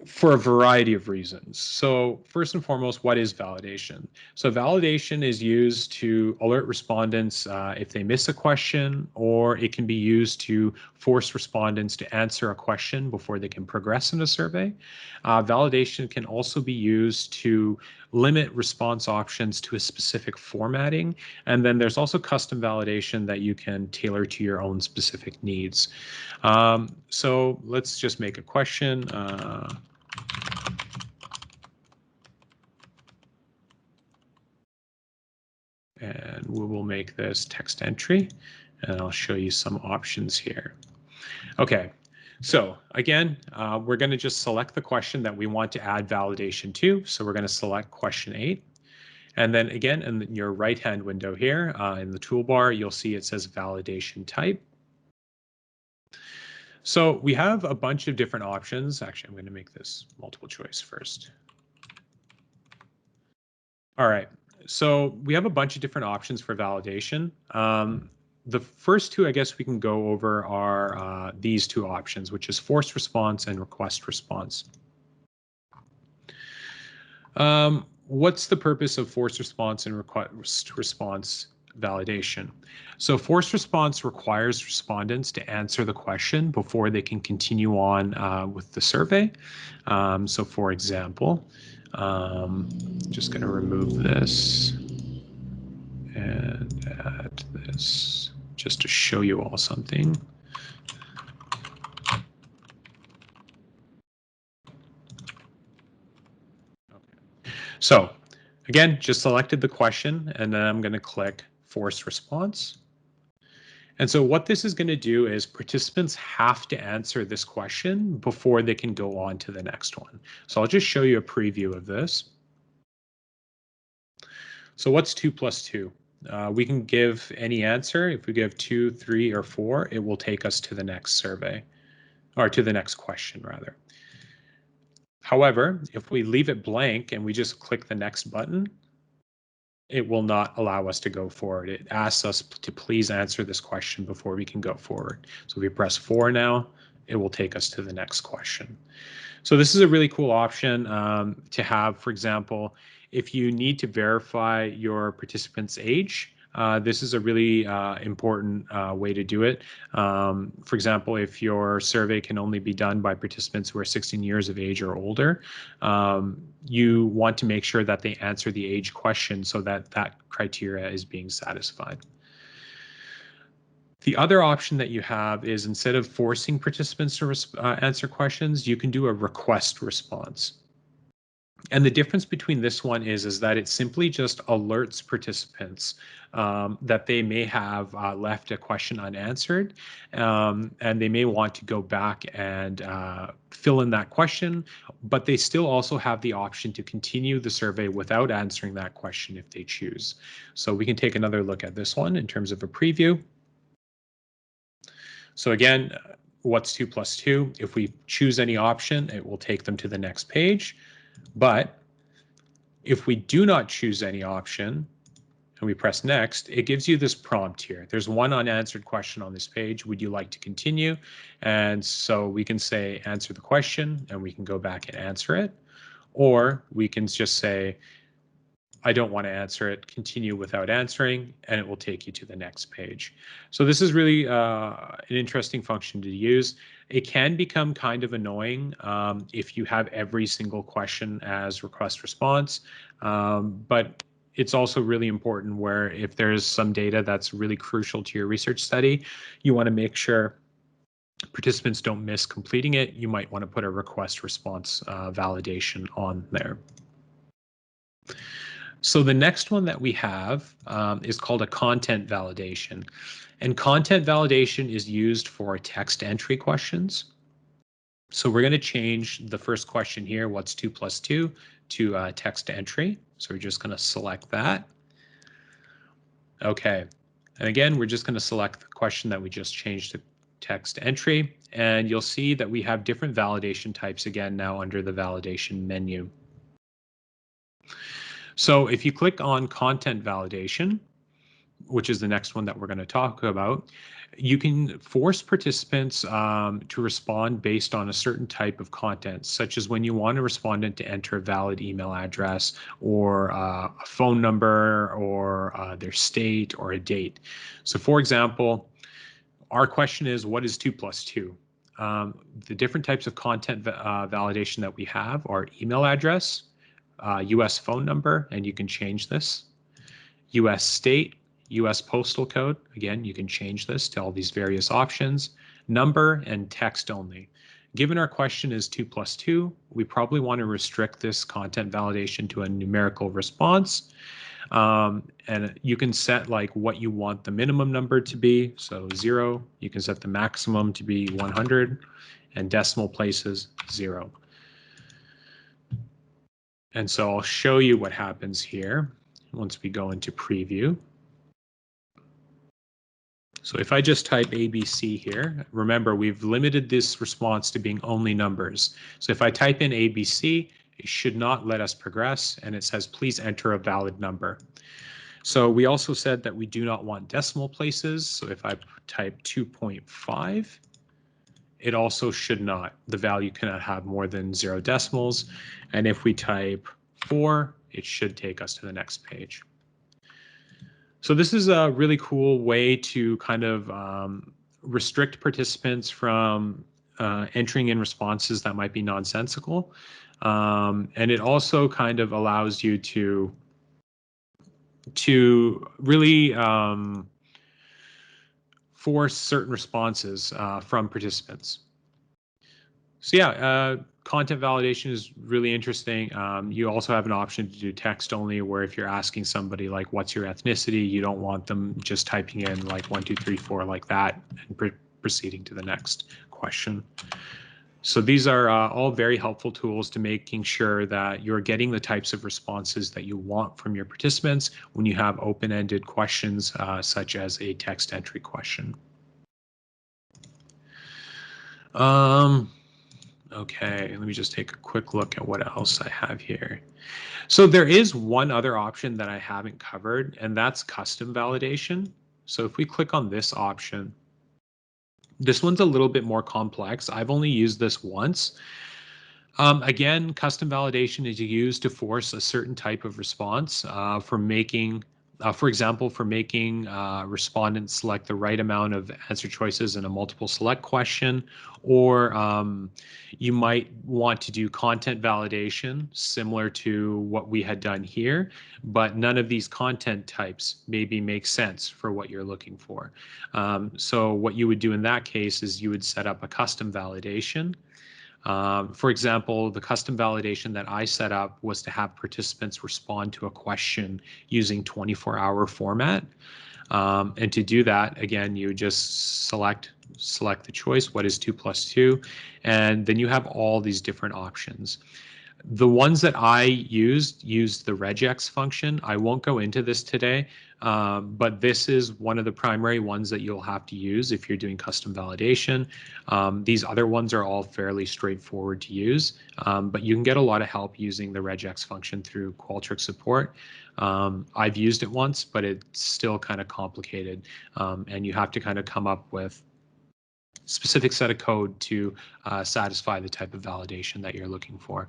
for a variety of reasons. So first and foremost, what is validation? So validation is used to alert respondents if they miss a question, or it can be used to force respondents to answer a question before they can progress in a survey. Validation can also be used to limit response options to a specific formatting. And then there's also custom validation that you can tailor to your own specific needs. So let's just make a question. And we will make this text entry, and I'll show you some options here. Okay, so again, we're going to just select the question that we want to add validation to. So we're going to select question 8. And then again, in your right-hand window here in the toolbar, you'll see it says validation type. So we have a bunch of different options. Actually, I'm going to make this multiple choice first. All right, so we have a bunch of different options for validation. The first two, I guess we can go over are these two options, which is forced response and request response. What's the purpose of forced response and request response validation? So forced response requires respondents to answer the question before they can continue on with the survey. So for example, just going to remove this and add this just to show you all something. Okay. So again, just selected the question, and then I'm going to click forced response. And so what this is going to do is participants have to answer this question before they can go on to the next one. So I'll just show you a preview of this. So what's 2 plus 2? We can give any answer. If we give 2, 3, or 4, it will take us to the next survey, or to the next question rather. However, if we leave it blank and we just click the next button, it will not allow us to go forward. It asks us to please answer this question before we can go forward. So if we press 4 now, it will take us to the next question. So this is a really cool option to have. For example, if you need to verify your participant's age, this is a really important way to do it. For example, if your survey can only be done by participants who are 16 years of age or older, you want to make sure that they answer the age question so that that criteria is being satisfied. The other option that you have is, instead of forcing participants to answer questions, you can do a request response. And the difference between this one is that it simply just alerts participants that they may have left a question unanswered, and they may want to go back and fill in that question, but they still also have the option to continue the survey without answering that question if they choose. So we can take another look at this one in terms of a preview. So again, what's 2 plus 2? If we choose any option, it will take them to the next page. But if we do not choose any option and we press next, it gives you this prompt here. There's one unanswered question on this page. Would you like to continue? And so we can say, answer the question, and we can go back and answer it. Or we can just say, I don't want to answer it, continue without answering, and it will take you to the next page. So this is really an interesting function to use. It can become kind of annoying if you have every single question as request response, but it's also really important where if there's some data that's really crucial to your research study, you want to make sure participants don't miss completing it. You might want to put a request response validation on there. So the next one that we have is called a content validation. And content validation is used for text entry questions. So we're going to change the first question here, what's 2 plus 2, to text entry. So we're just going to select that. Okay. And again, we're just going to select the question that we just changed to text entry. And you'll see that we have different validation types again now under the validation menu. So if you click on content validation, which is the next one that we're going to talk about, you can force participants to respond based on a certain type of content, such as when you want a respondent to enter a valid email address or a phone number or their state or a date. So for example, our question is, what is 2 plus 2? The different types of content validation that we have are email address, US phone number, and you can change this, US state, US postal code, again, you can change this to all these various options, number, and text only. Given our question is 2 plus 2, we probably want to restrict this content validation to a numerical response. And you can set like what you want the minimum number to be, so 0. You can set the maximum to be 100, and decimal places 0. And so I'll show you what happens here once we go into preview. So if I just type ABC here, remember we've limited this response to being only numbers. So if I type in ABC, it should not let us progress, and it says please enter a valid number. So we also said that we do not want decimal places. So if I type 2.5, it also should not. The value cannot have more than 0 decimals. And if we type 4, it should take us to the next page. So this is a really cool way to kind of restrict participants from entering in responses that might be nonsensical. And it also kind of allows you to really force certain responses from participants. So yeah, content validation is really interesting. You also have an option to do text only, where if you're asking somebody like, what's your ethnicity, you don't want them just typing in like 1, 2, 3, 4 like that and proceeding to the next question. So these are all very helpful tools to making sure that you're getting the types of responses that you want from your participants when you have open-ended questions such as a text entry question. Okay, let me just take a quick look at what else I have here. So there is one other option that I haven't covered, and that's custom validation. So if we click on this option, this one's a little bit more complex. I've only used this once. Again, custom validation is used to force a certain type of response for making, for example, for making respondents select the right amount of answer choices in a multiple select question, or you might want to do content validation similar to what we had done here, but none of these content types maybe make sense for what you're looking for. So what you would do in that case is you would set up a custom validation. For example, the custom validation that I set up was to have participants respond to a question using 24-hour format. And to do that, again, you just select the choice, what is 2 plus 2, and then you have all these different options. The ones that I used the regex function. I won't go into this today, but this is one of the primary ones that you'll have to use if you're doing custom validation. These other ones are all fairly straightforward to use, but you can get a lot of help using the regex function through Qualtrics support. I've used it once, but it's still kind of complicated, and you have to kind of come up with specific set of code to satisfy the type of validation that you're looking for.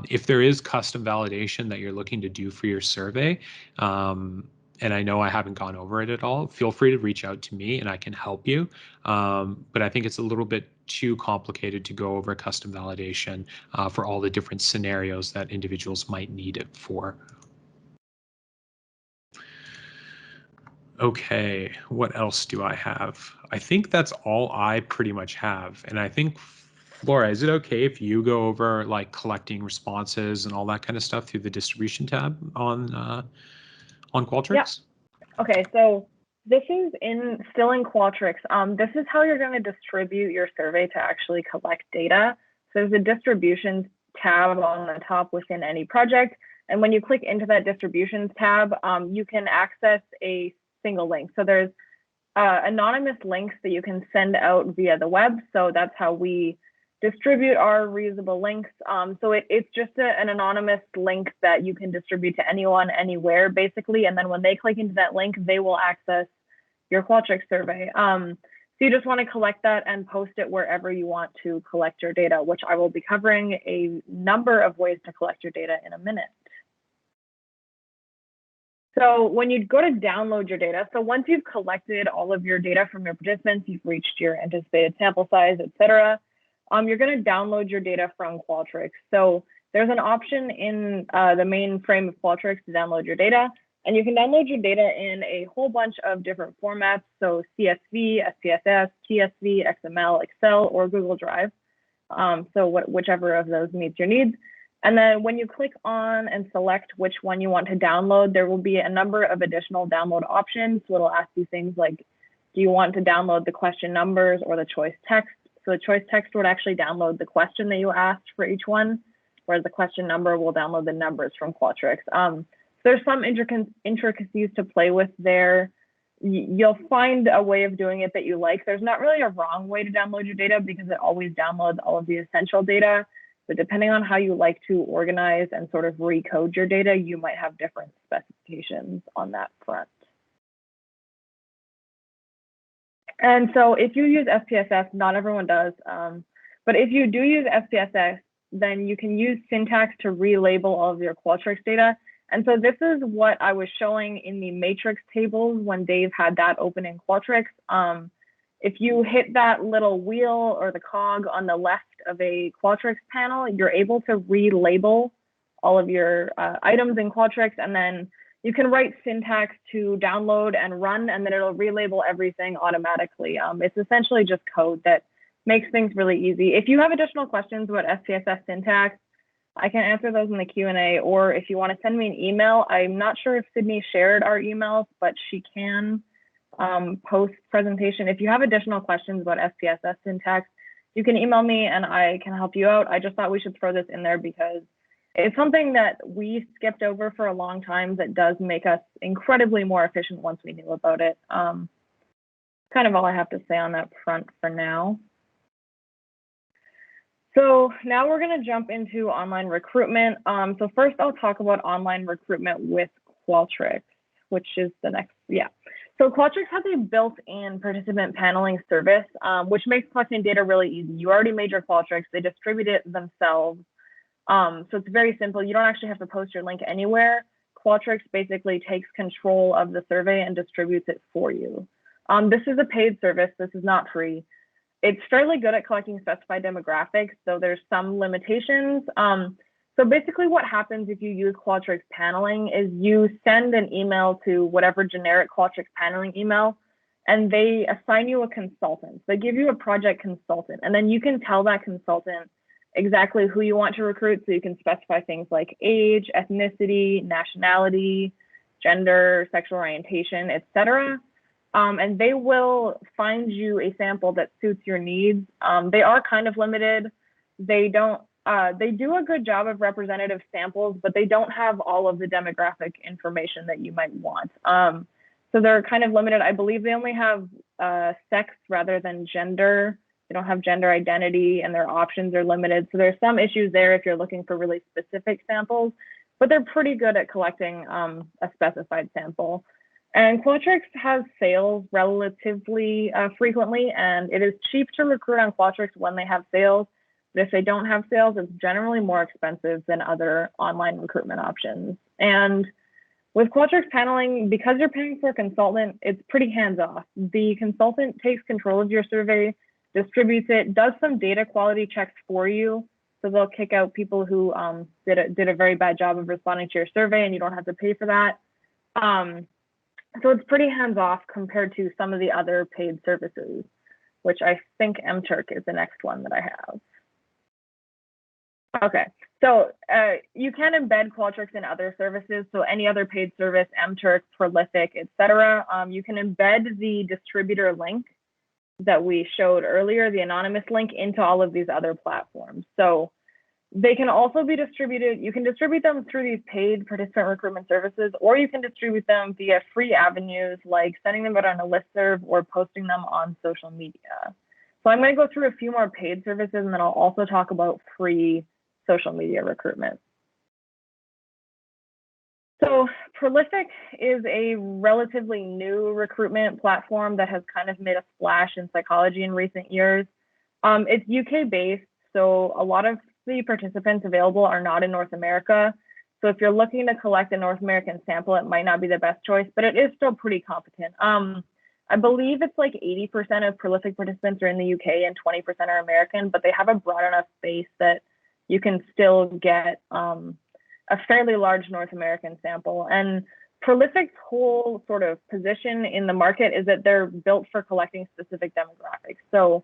If there is custom validation that you're looking to do for your survey, and I know I haven't gone over it at all, feel free to reach out to me and I can help you. But I think it's a little bit too complicated to go over custom validation for all the different scenarios that individuals might need it for. Okay, what else do I have? I think that's all I pretty much have. And I think, Laura, is it okay if you go over like collecting responses and all that kind of stuff through the distribution tab on Qualtrics? Okay, so this is still in Qualtrics. This is how you're going to distribute your survey to actually collect data. So there's a distributions tab on the top within any project. And when you click into that distributions tab, you can access a single link. So there's anonymous links that you can send out via the web. So that's how we distribute our reusable links. So it's just an anonymous link that you can distribute to anyone, anywhere, basically. And then when they click into that link, they will access your Qualtrics survey. So you just want to collect that and post it wherever you want to collect your data, which I will be covering a number of ways to collect your data in a minute. So when you go to download your data, so once you've collected all of your data from your participants, you've reached your anticipated sample size, et cetera, you're going to download your data from Qualtrics. So there's an option in the main frame of Qualtrics to download your data, and you can download your data in a whole bunch of different formats. So CSV, SPSS, TSV, XML, Excel, or Google Drive. So whichever of those meets your needs. And then when you click on and select which one you want to download, there will be a number of additional download options. So it'll ask you things like, do you want to download the question numbers or the choice text? So the choice text would actually download the question that you asked for each one, whereas the question number will download the numbers from Qualtrics. So there's some intricacies to play with there. You'll find a way of doing it that you like. There's not really a wrong way to download your data because it always downloads all of the essential data. But depending on how you like to organize and sort of recode your data, you might have different specifications on that front. And so if you use SPSS, not everyone does, but if you do use SPSS, then you can use syntax to relabel all of your Qualtrics data. And so this is what I was showing in the matrix tables when Dave had that open in Qualtrics. If you hit that little wheel or the cog on the left of a Qualtrics panel, you're able to relabel all of your items in Qualtrics, and then you can write syntax to download and run, and then it'll relabel everything automatically. It's essentially just code that makes things really easy. If you have additional questions about SPSS syntax, I can answer those in the Q&A, or if you want to send me an email, I'm not sure if Sydney shared our emails, but she can post presentation. If you have additional questions about SPSS syntax, you can email me and I can help you out. I just thought we should throw this in there because it's something that we skipped over for a long time that does make us incredibly more efficient once we knew about it. Kind of all I have to say on that front for now. So now we're going to jump into online recruitment. So first I'll talk about online recruitment with Qualtrics, which is the next, So Qualtrics has a built-in participant paneling service, which makes collecting data really easy. You already made your Qualtrics, they distribute it themselves. So it's very simple. You don't actually have to post your link anywhere. Qualtrics basically takes control of the survey and distributes it for you. This is a paid service. This is not free. It's fairly good at collecting specified demographics, though there's some limitations. So basically what happens if you use Qualtrics paneling is you send an email to whatever generic Qualtrics paneling email, and they assign you a consultant. They give you a project consultant, and then you can tell that consultant exactly who you want to recruit. So you can specify things like age, ethnicity, nationality, gender, sexual orientation, etc. And they will find you a sample that suits your needs. They are kind of limited. They do a good job of representative samples, but they don't have all of the demographic information that you might want. So they're kind of limited. I believe they only have sex rather than gender. They don't have gender identity, and their options are limited. So there's some issues there if you're looking for really specific samples, but they're pretty good at collecting a specified sample. And Qualtrics has sales relatively frequently, and it is cheap to recruit on Qualtrics when they have sales. But if they don't have sales, it's generally more expensive than other online recruitment options. And with Qualtrics paneling, because you're paying for a consultant, it's pretty hands-off. The consultant takes control of your survey, distributes it, does some data quality checks for you. So they'll kick out people who did a very bad job of responding to your survey, and you don't have to pay for that. So it's pretty hands-off compared to some of the other paid services, which I think MTurk is the next one that I have. Okay, so you can embed Qualtrics in other services. So any other paid service, MTurk, Prolific, etc. You can embed the distributor link that we showed earlier, the anonymous link, into all of these other platforms. So they can also be distributed. You can distribute them through these paid participant recruitment services, or you can distribute them via free avenues like sending them out on a listserv or posting them on social media. So I'm going to go through a few more paid services, and then I'll also talk about free social media recruitment. So Prolific is a relatively new recruitment platform that has kind of made a splash in psychology in recent years. It's UK based, so a lot of the participants available are not in North America. So if you're looking to collect a North American sample, it might not be the best choice, but it is still pretty competent. I believe it's like 80% of Prolific participants are in the UK and 20% are American, but they have a broad enough base that you can still get a fairly large North American sample. And Prolific's whole sort of position in the market is that they're built for collecting specific demographics. So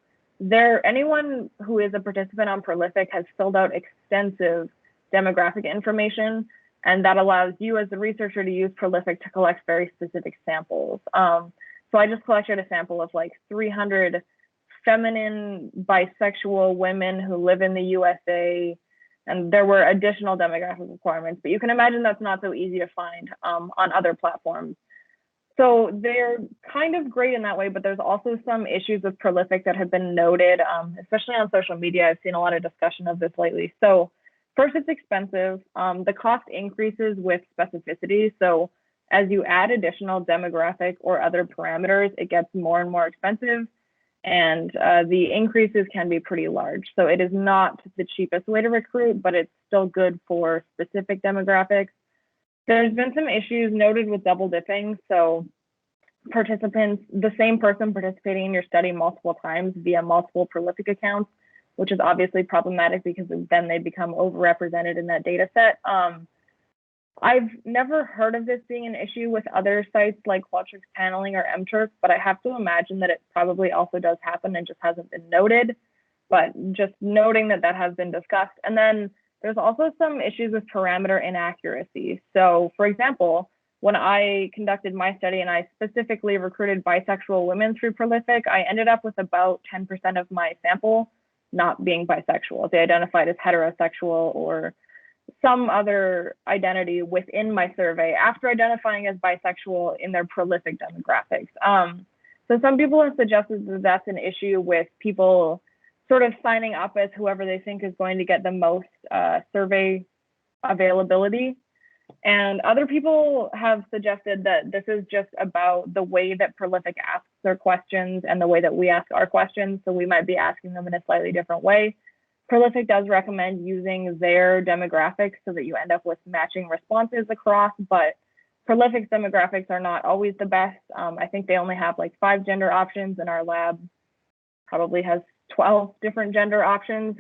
anyone who is a participant on Prolific has filled out extensive demographic information, and that allows you as the researcher to use Prolific to collect very specific samples. So I just collected a sample of like 300 feminine bisexual women who live in the USA, and there were additional demographic requirements, but you can imagine that's not so easy to find on other platforms. So they're kind of great in that way, but there's also some issues with Prolific that have been noted, especially on social media. I've seen a lot of discussion of this lately. So first, it's expensive. The cost increases with specificity. So as you add additional demographic or other parameters, it gets more and more expensive, and the increases can be pretty large. So it is not the cheapest way to recruit, but it's still good for specific demographics. There's been some issues noted with double dipping. So participants, the same person participating in your study multiple times via multiple Prolific accounts, which is obviously problematic because then they become overrepresented in that data set. I've never heard of this being an issue with other sites like Qualtrics Paneling or MTurk, but I have to imagine that it probably also does happen and just hasn't been noted. But just noting that that has been discussed. And then there's also some issues with parameter inaccuracy. So for example, when I conducted my study and I specifically recruited bisexual women through Prolific, I ended up with about 10% of my sample not being bisexual. They identified as heterosexual or some other identity within my survey after identifying as bisexual in their Prolific demographics. So some people have suggested that that's an issue with people sort of signing up as whoever they think is going to get the most survey availability. And other people have suggested that this is just about the way that Prolific asks their questions and the way that we ask our questions. So we might be asking them in a slightly different way. Prolific does recommend using their demographics so that you end up with matching responses across, but Prolific's demographics are not always the best. I think they only have like 5 gender options, and our lab probably has 12 different gender options.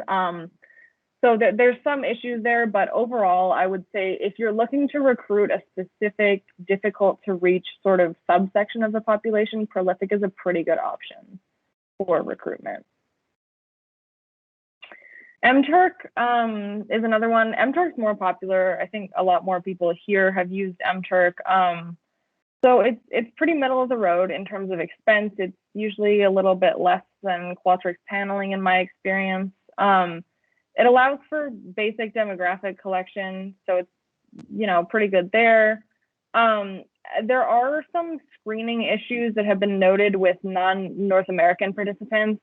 So there's some issues there, but overall, I would say if you're looking to recruit a specific, difficult to reach sort of subsection of the population, Prolific is a pretty good option for recruitment. MTurk is another one. MTurk's more popular. I think a lot more people here have used MTurk. So it's pretty middle of the road in terms of expense. It's usually a little bit less than Qualtrics Paneling in my experience. It allows for basic demographic collection, so it's pretty good there. There are some screening issues that have been noted with non-North American participants.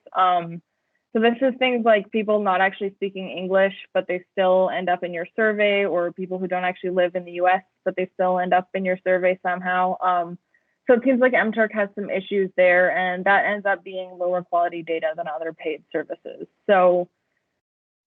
So this is things like people not actually speaking English, but they still end up in your survey, or people who don't actually live in the US, but they still end up in your survey somehow. So it seems like MTurk has some issues there, and that ends up being lower quality data than other paid services. So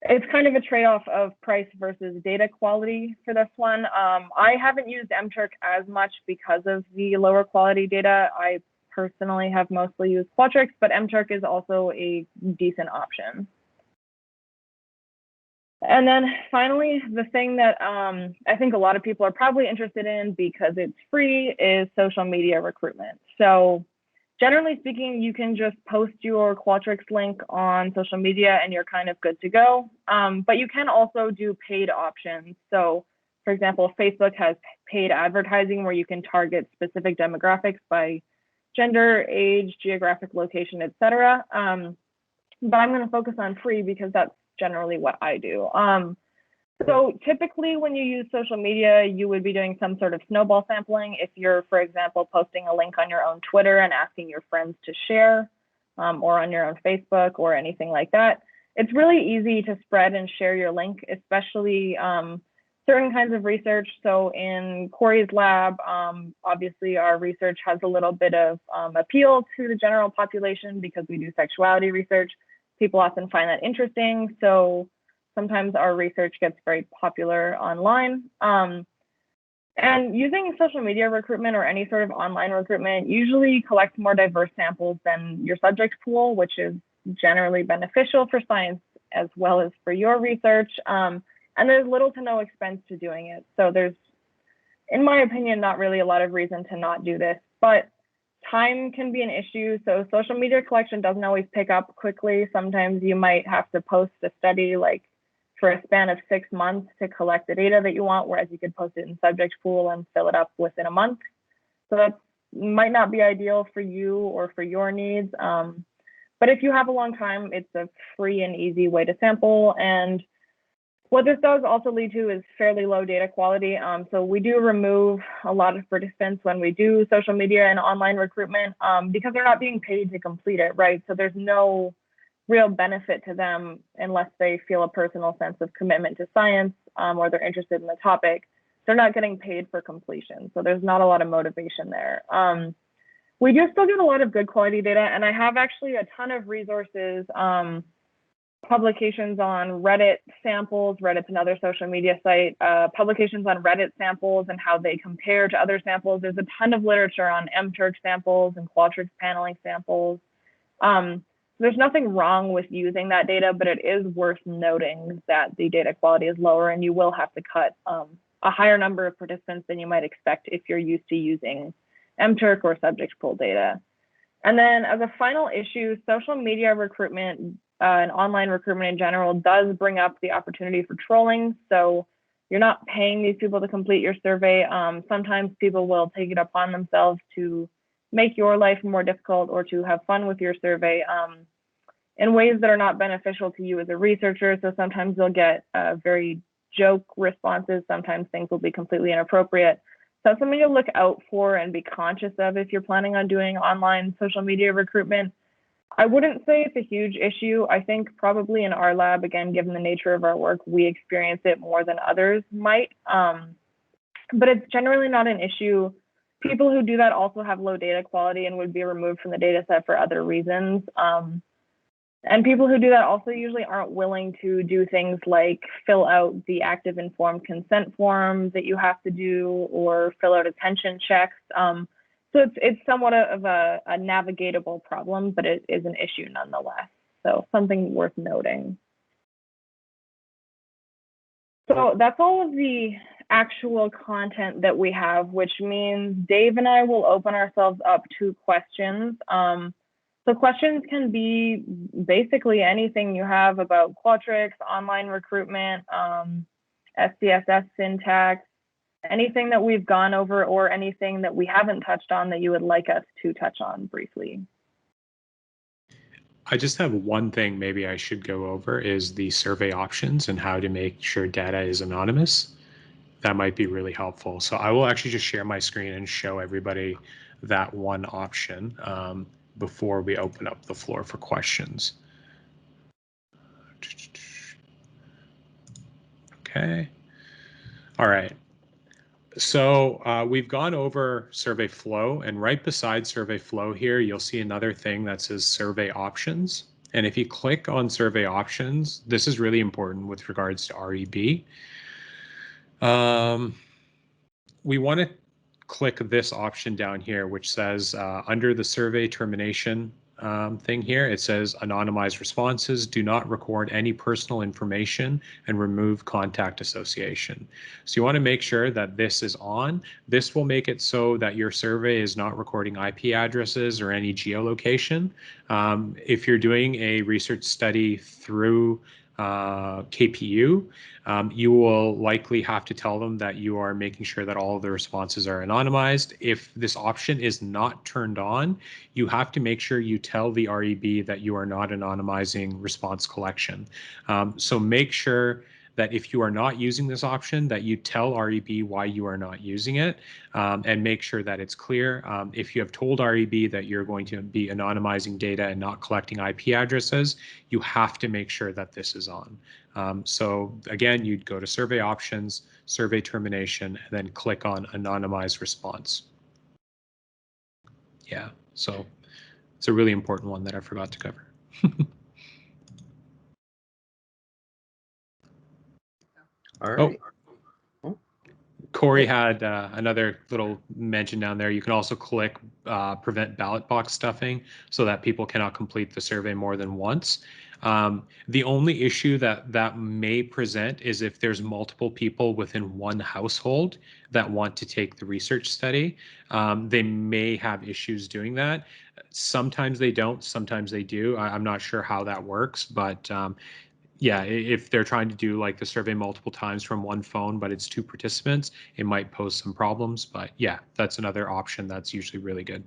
it's kind of a trade-off of price versus data quality for this one. I haven't used MTurk as much because of the lower quality data. I personally have mostly used Qualtrics, but MTurk is also a decent option. And then finally, the thing that I think a lot of people are probably interested in because it's free is social media recruitment. So generally speaking, you can just post your Qualtrics link on social media and you're kind of good to go. But you can also do paid options. So for example, Facebook has paid advertising where you can target specific demographics by gender, age, geographic location, etc. But I'm going to focus on free because that's generally what I do. So typically when you use social media, you would be doing some sort of snowball sampling. If you're, for example, posting a link on your own Twitter and asking your friends to share, or on your own Facebook or anything like that, it's really easy to spread and share your link, especially certain kinds of research. So in Corey's lab, obviously our research has a little bit of appeal to the general population because we do sexuality research. People often find that interesting. So sometimes our research gets very popular online. And using social media recruitment or any sort of online recruitment usually collects more diverse samples than your subject pool, which is generally beneficial for science as well as for your research. And there's little to no expense to doing it. So there's, in my opinion, not really a lot of reason to not do this, but time can be an issue. So social media collection doesn't always pick up quickly. Sometimes you might have to post a study like for a span of 6 months to collect the data that you want, whereas you could post it in subject pool and fill it up within a month. So that might not be ideal for you or for your needs. But if you have a long time, it's a free and easy way to sample. And what this does also lead to is fairly low data quality. So we do remove a lot of participants when we do social media and online recruitment because they're not being paid to complete it, right? So there's no real benefit to them unless they feel a personal sense of commitment to science or they're interested in the topic. They're not getting paid for completion. So there's not a lot of motivation there. We do still get a lot of good quality data, and I have actually a ton of resources, publications on Reddit samples. Reddit's another social media site, publications on Reddit samples and how they compare to other samples. There's a ton of literature on MTurk samples and Qualtrics paneling samples. There's nothing wrong with using that data, but it is worth noting that the data quality is lower and you will have to cut a higher number of participants than you might expect if you're used to using MTurk or subject pool data. And then as a final issue, social media recruitment and online recruitment in general does bring up the opportunity for trolling. So you're not paying these people to complete your survey. Sometimes people will take it upon themselves to make your life more difficult or to have fun with your survey in ways that are not beneficial to you as a researcher. So sometimes you'll get very joke responses. Sometimes things will be completely inappropriate. So it's something to look out for and be conscious of if you're planning on doing online social media recruitment. I wouldn't say it's a huge issue. I think probably in our lab, again, given the nature of our work, we experience it more than others might. But it's generally not an issue. People who do that also have low data quality and would be removed from the data set for other reasons. And people who do that also usually aren't willing to do things like fill out the active informed consent form that you have to do or fill out attention checks. So it's somewhat of a navigatable problem, but it is an issue nonetheless. So something worth noting. So that's all of the actual content that we have, which means Dave and I will open ourselves up to questions. So questions can be basically anything you have about Qualtrics, online recruitment, SPSS syntax, anything that we've gone over or anything that we haven't touched on that you would like us to touch on briefly. I just have one thing maybe I should go over is the survey options and how to make sure data is anonymous. That might be really helpful. So I will actually just share my screen and show everybody that one option before we open up the floor for questions. Okay. All right. So we've gone over survey flow, and right beside survey flow here, you'll see another thing that says survey options. And if you click on survey options, this is really important with regards to REB. We want to click this option down here, which says under the survey termination thing here. It says anonymized responses, do not record any personal information, and remove contact association. So you want to make sure that this is on. This will make it so that your survey is not recording IP addresses or any geolocation. If you're doing a research study through KPU, you will likely have to tell them that you are making sure that all of the responses are anonymized. If this option is not turned on, you have to make sure you tell the REB that you are not anonymizing response collection. So make sure that if you are not using this option, that you tell REB why you are not using it, and make sure that it's clear. If you have told REB that you're going to be anonymizing data and not collecting IP addresses, you have to make sure that this is on. So again, you'd go to survey options, survey termination, and then click on anonymized response. Yeah, so it's a really important one that I forgot to cover. All right. Corey had another little mention down there. You can also click prevent ballot box stuffing so that people cannot complete the survey more than once. The only issue that may present is if there's multiple people within one household that want to take the research study. They may have issues doing that. Sometimes they don't, sometimes they do. I'm not sure how that works, but yeah, if they're trying to do like the survey multiple times from one phone, but it's 2 participants, it might pose some problems. But yeah, that's another option that's usually really good.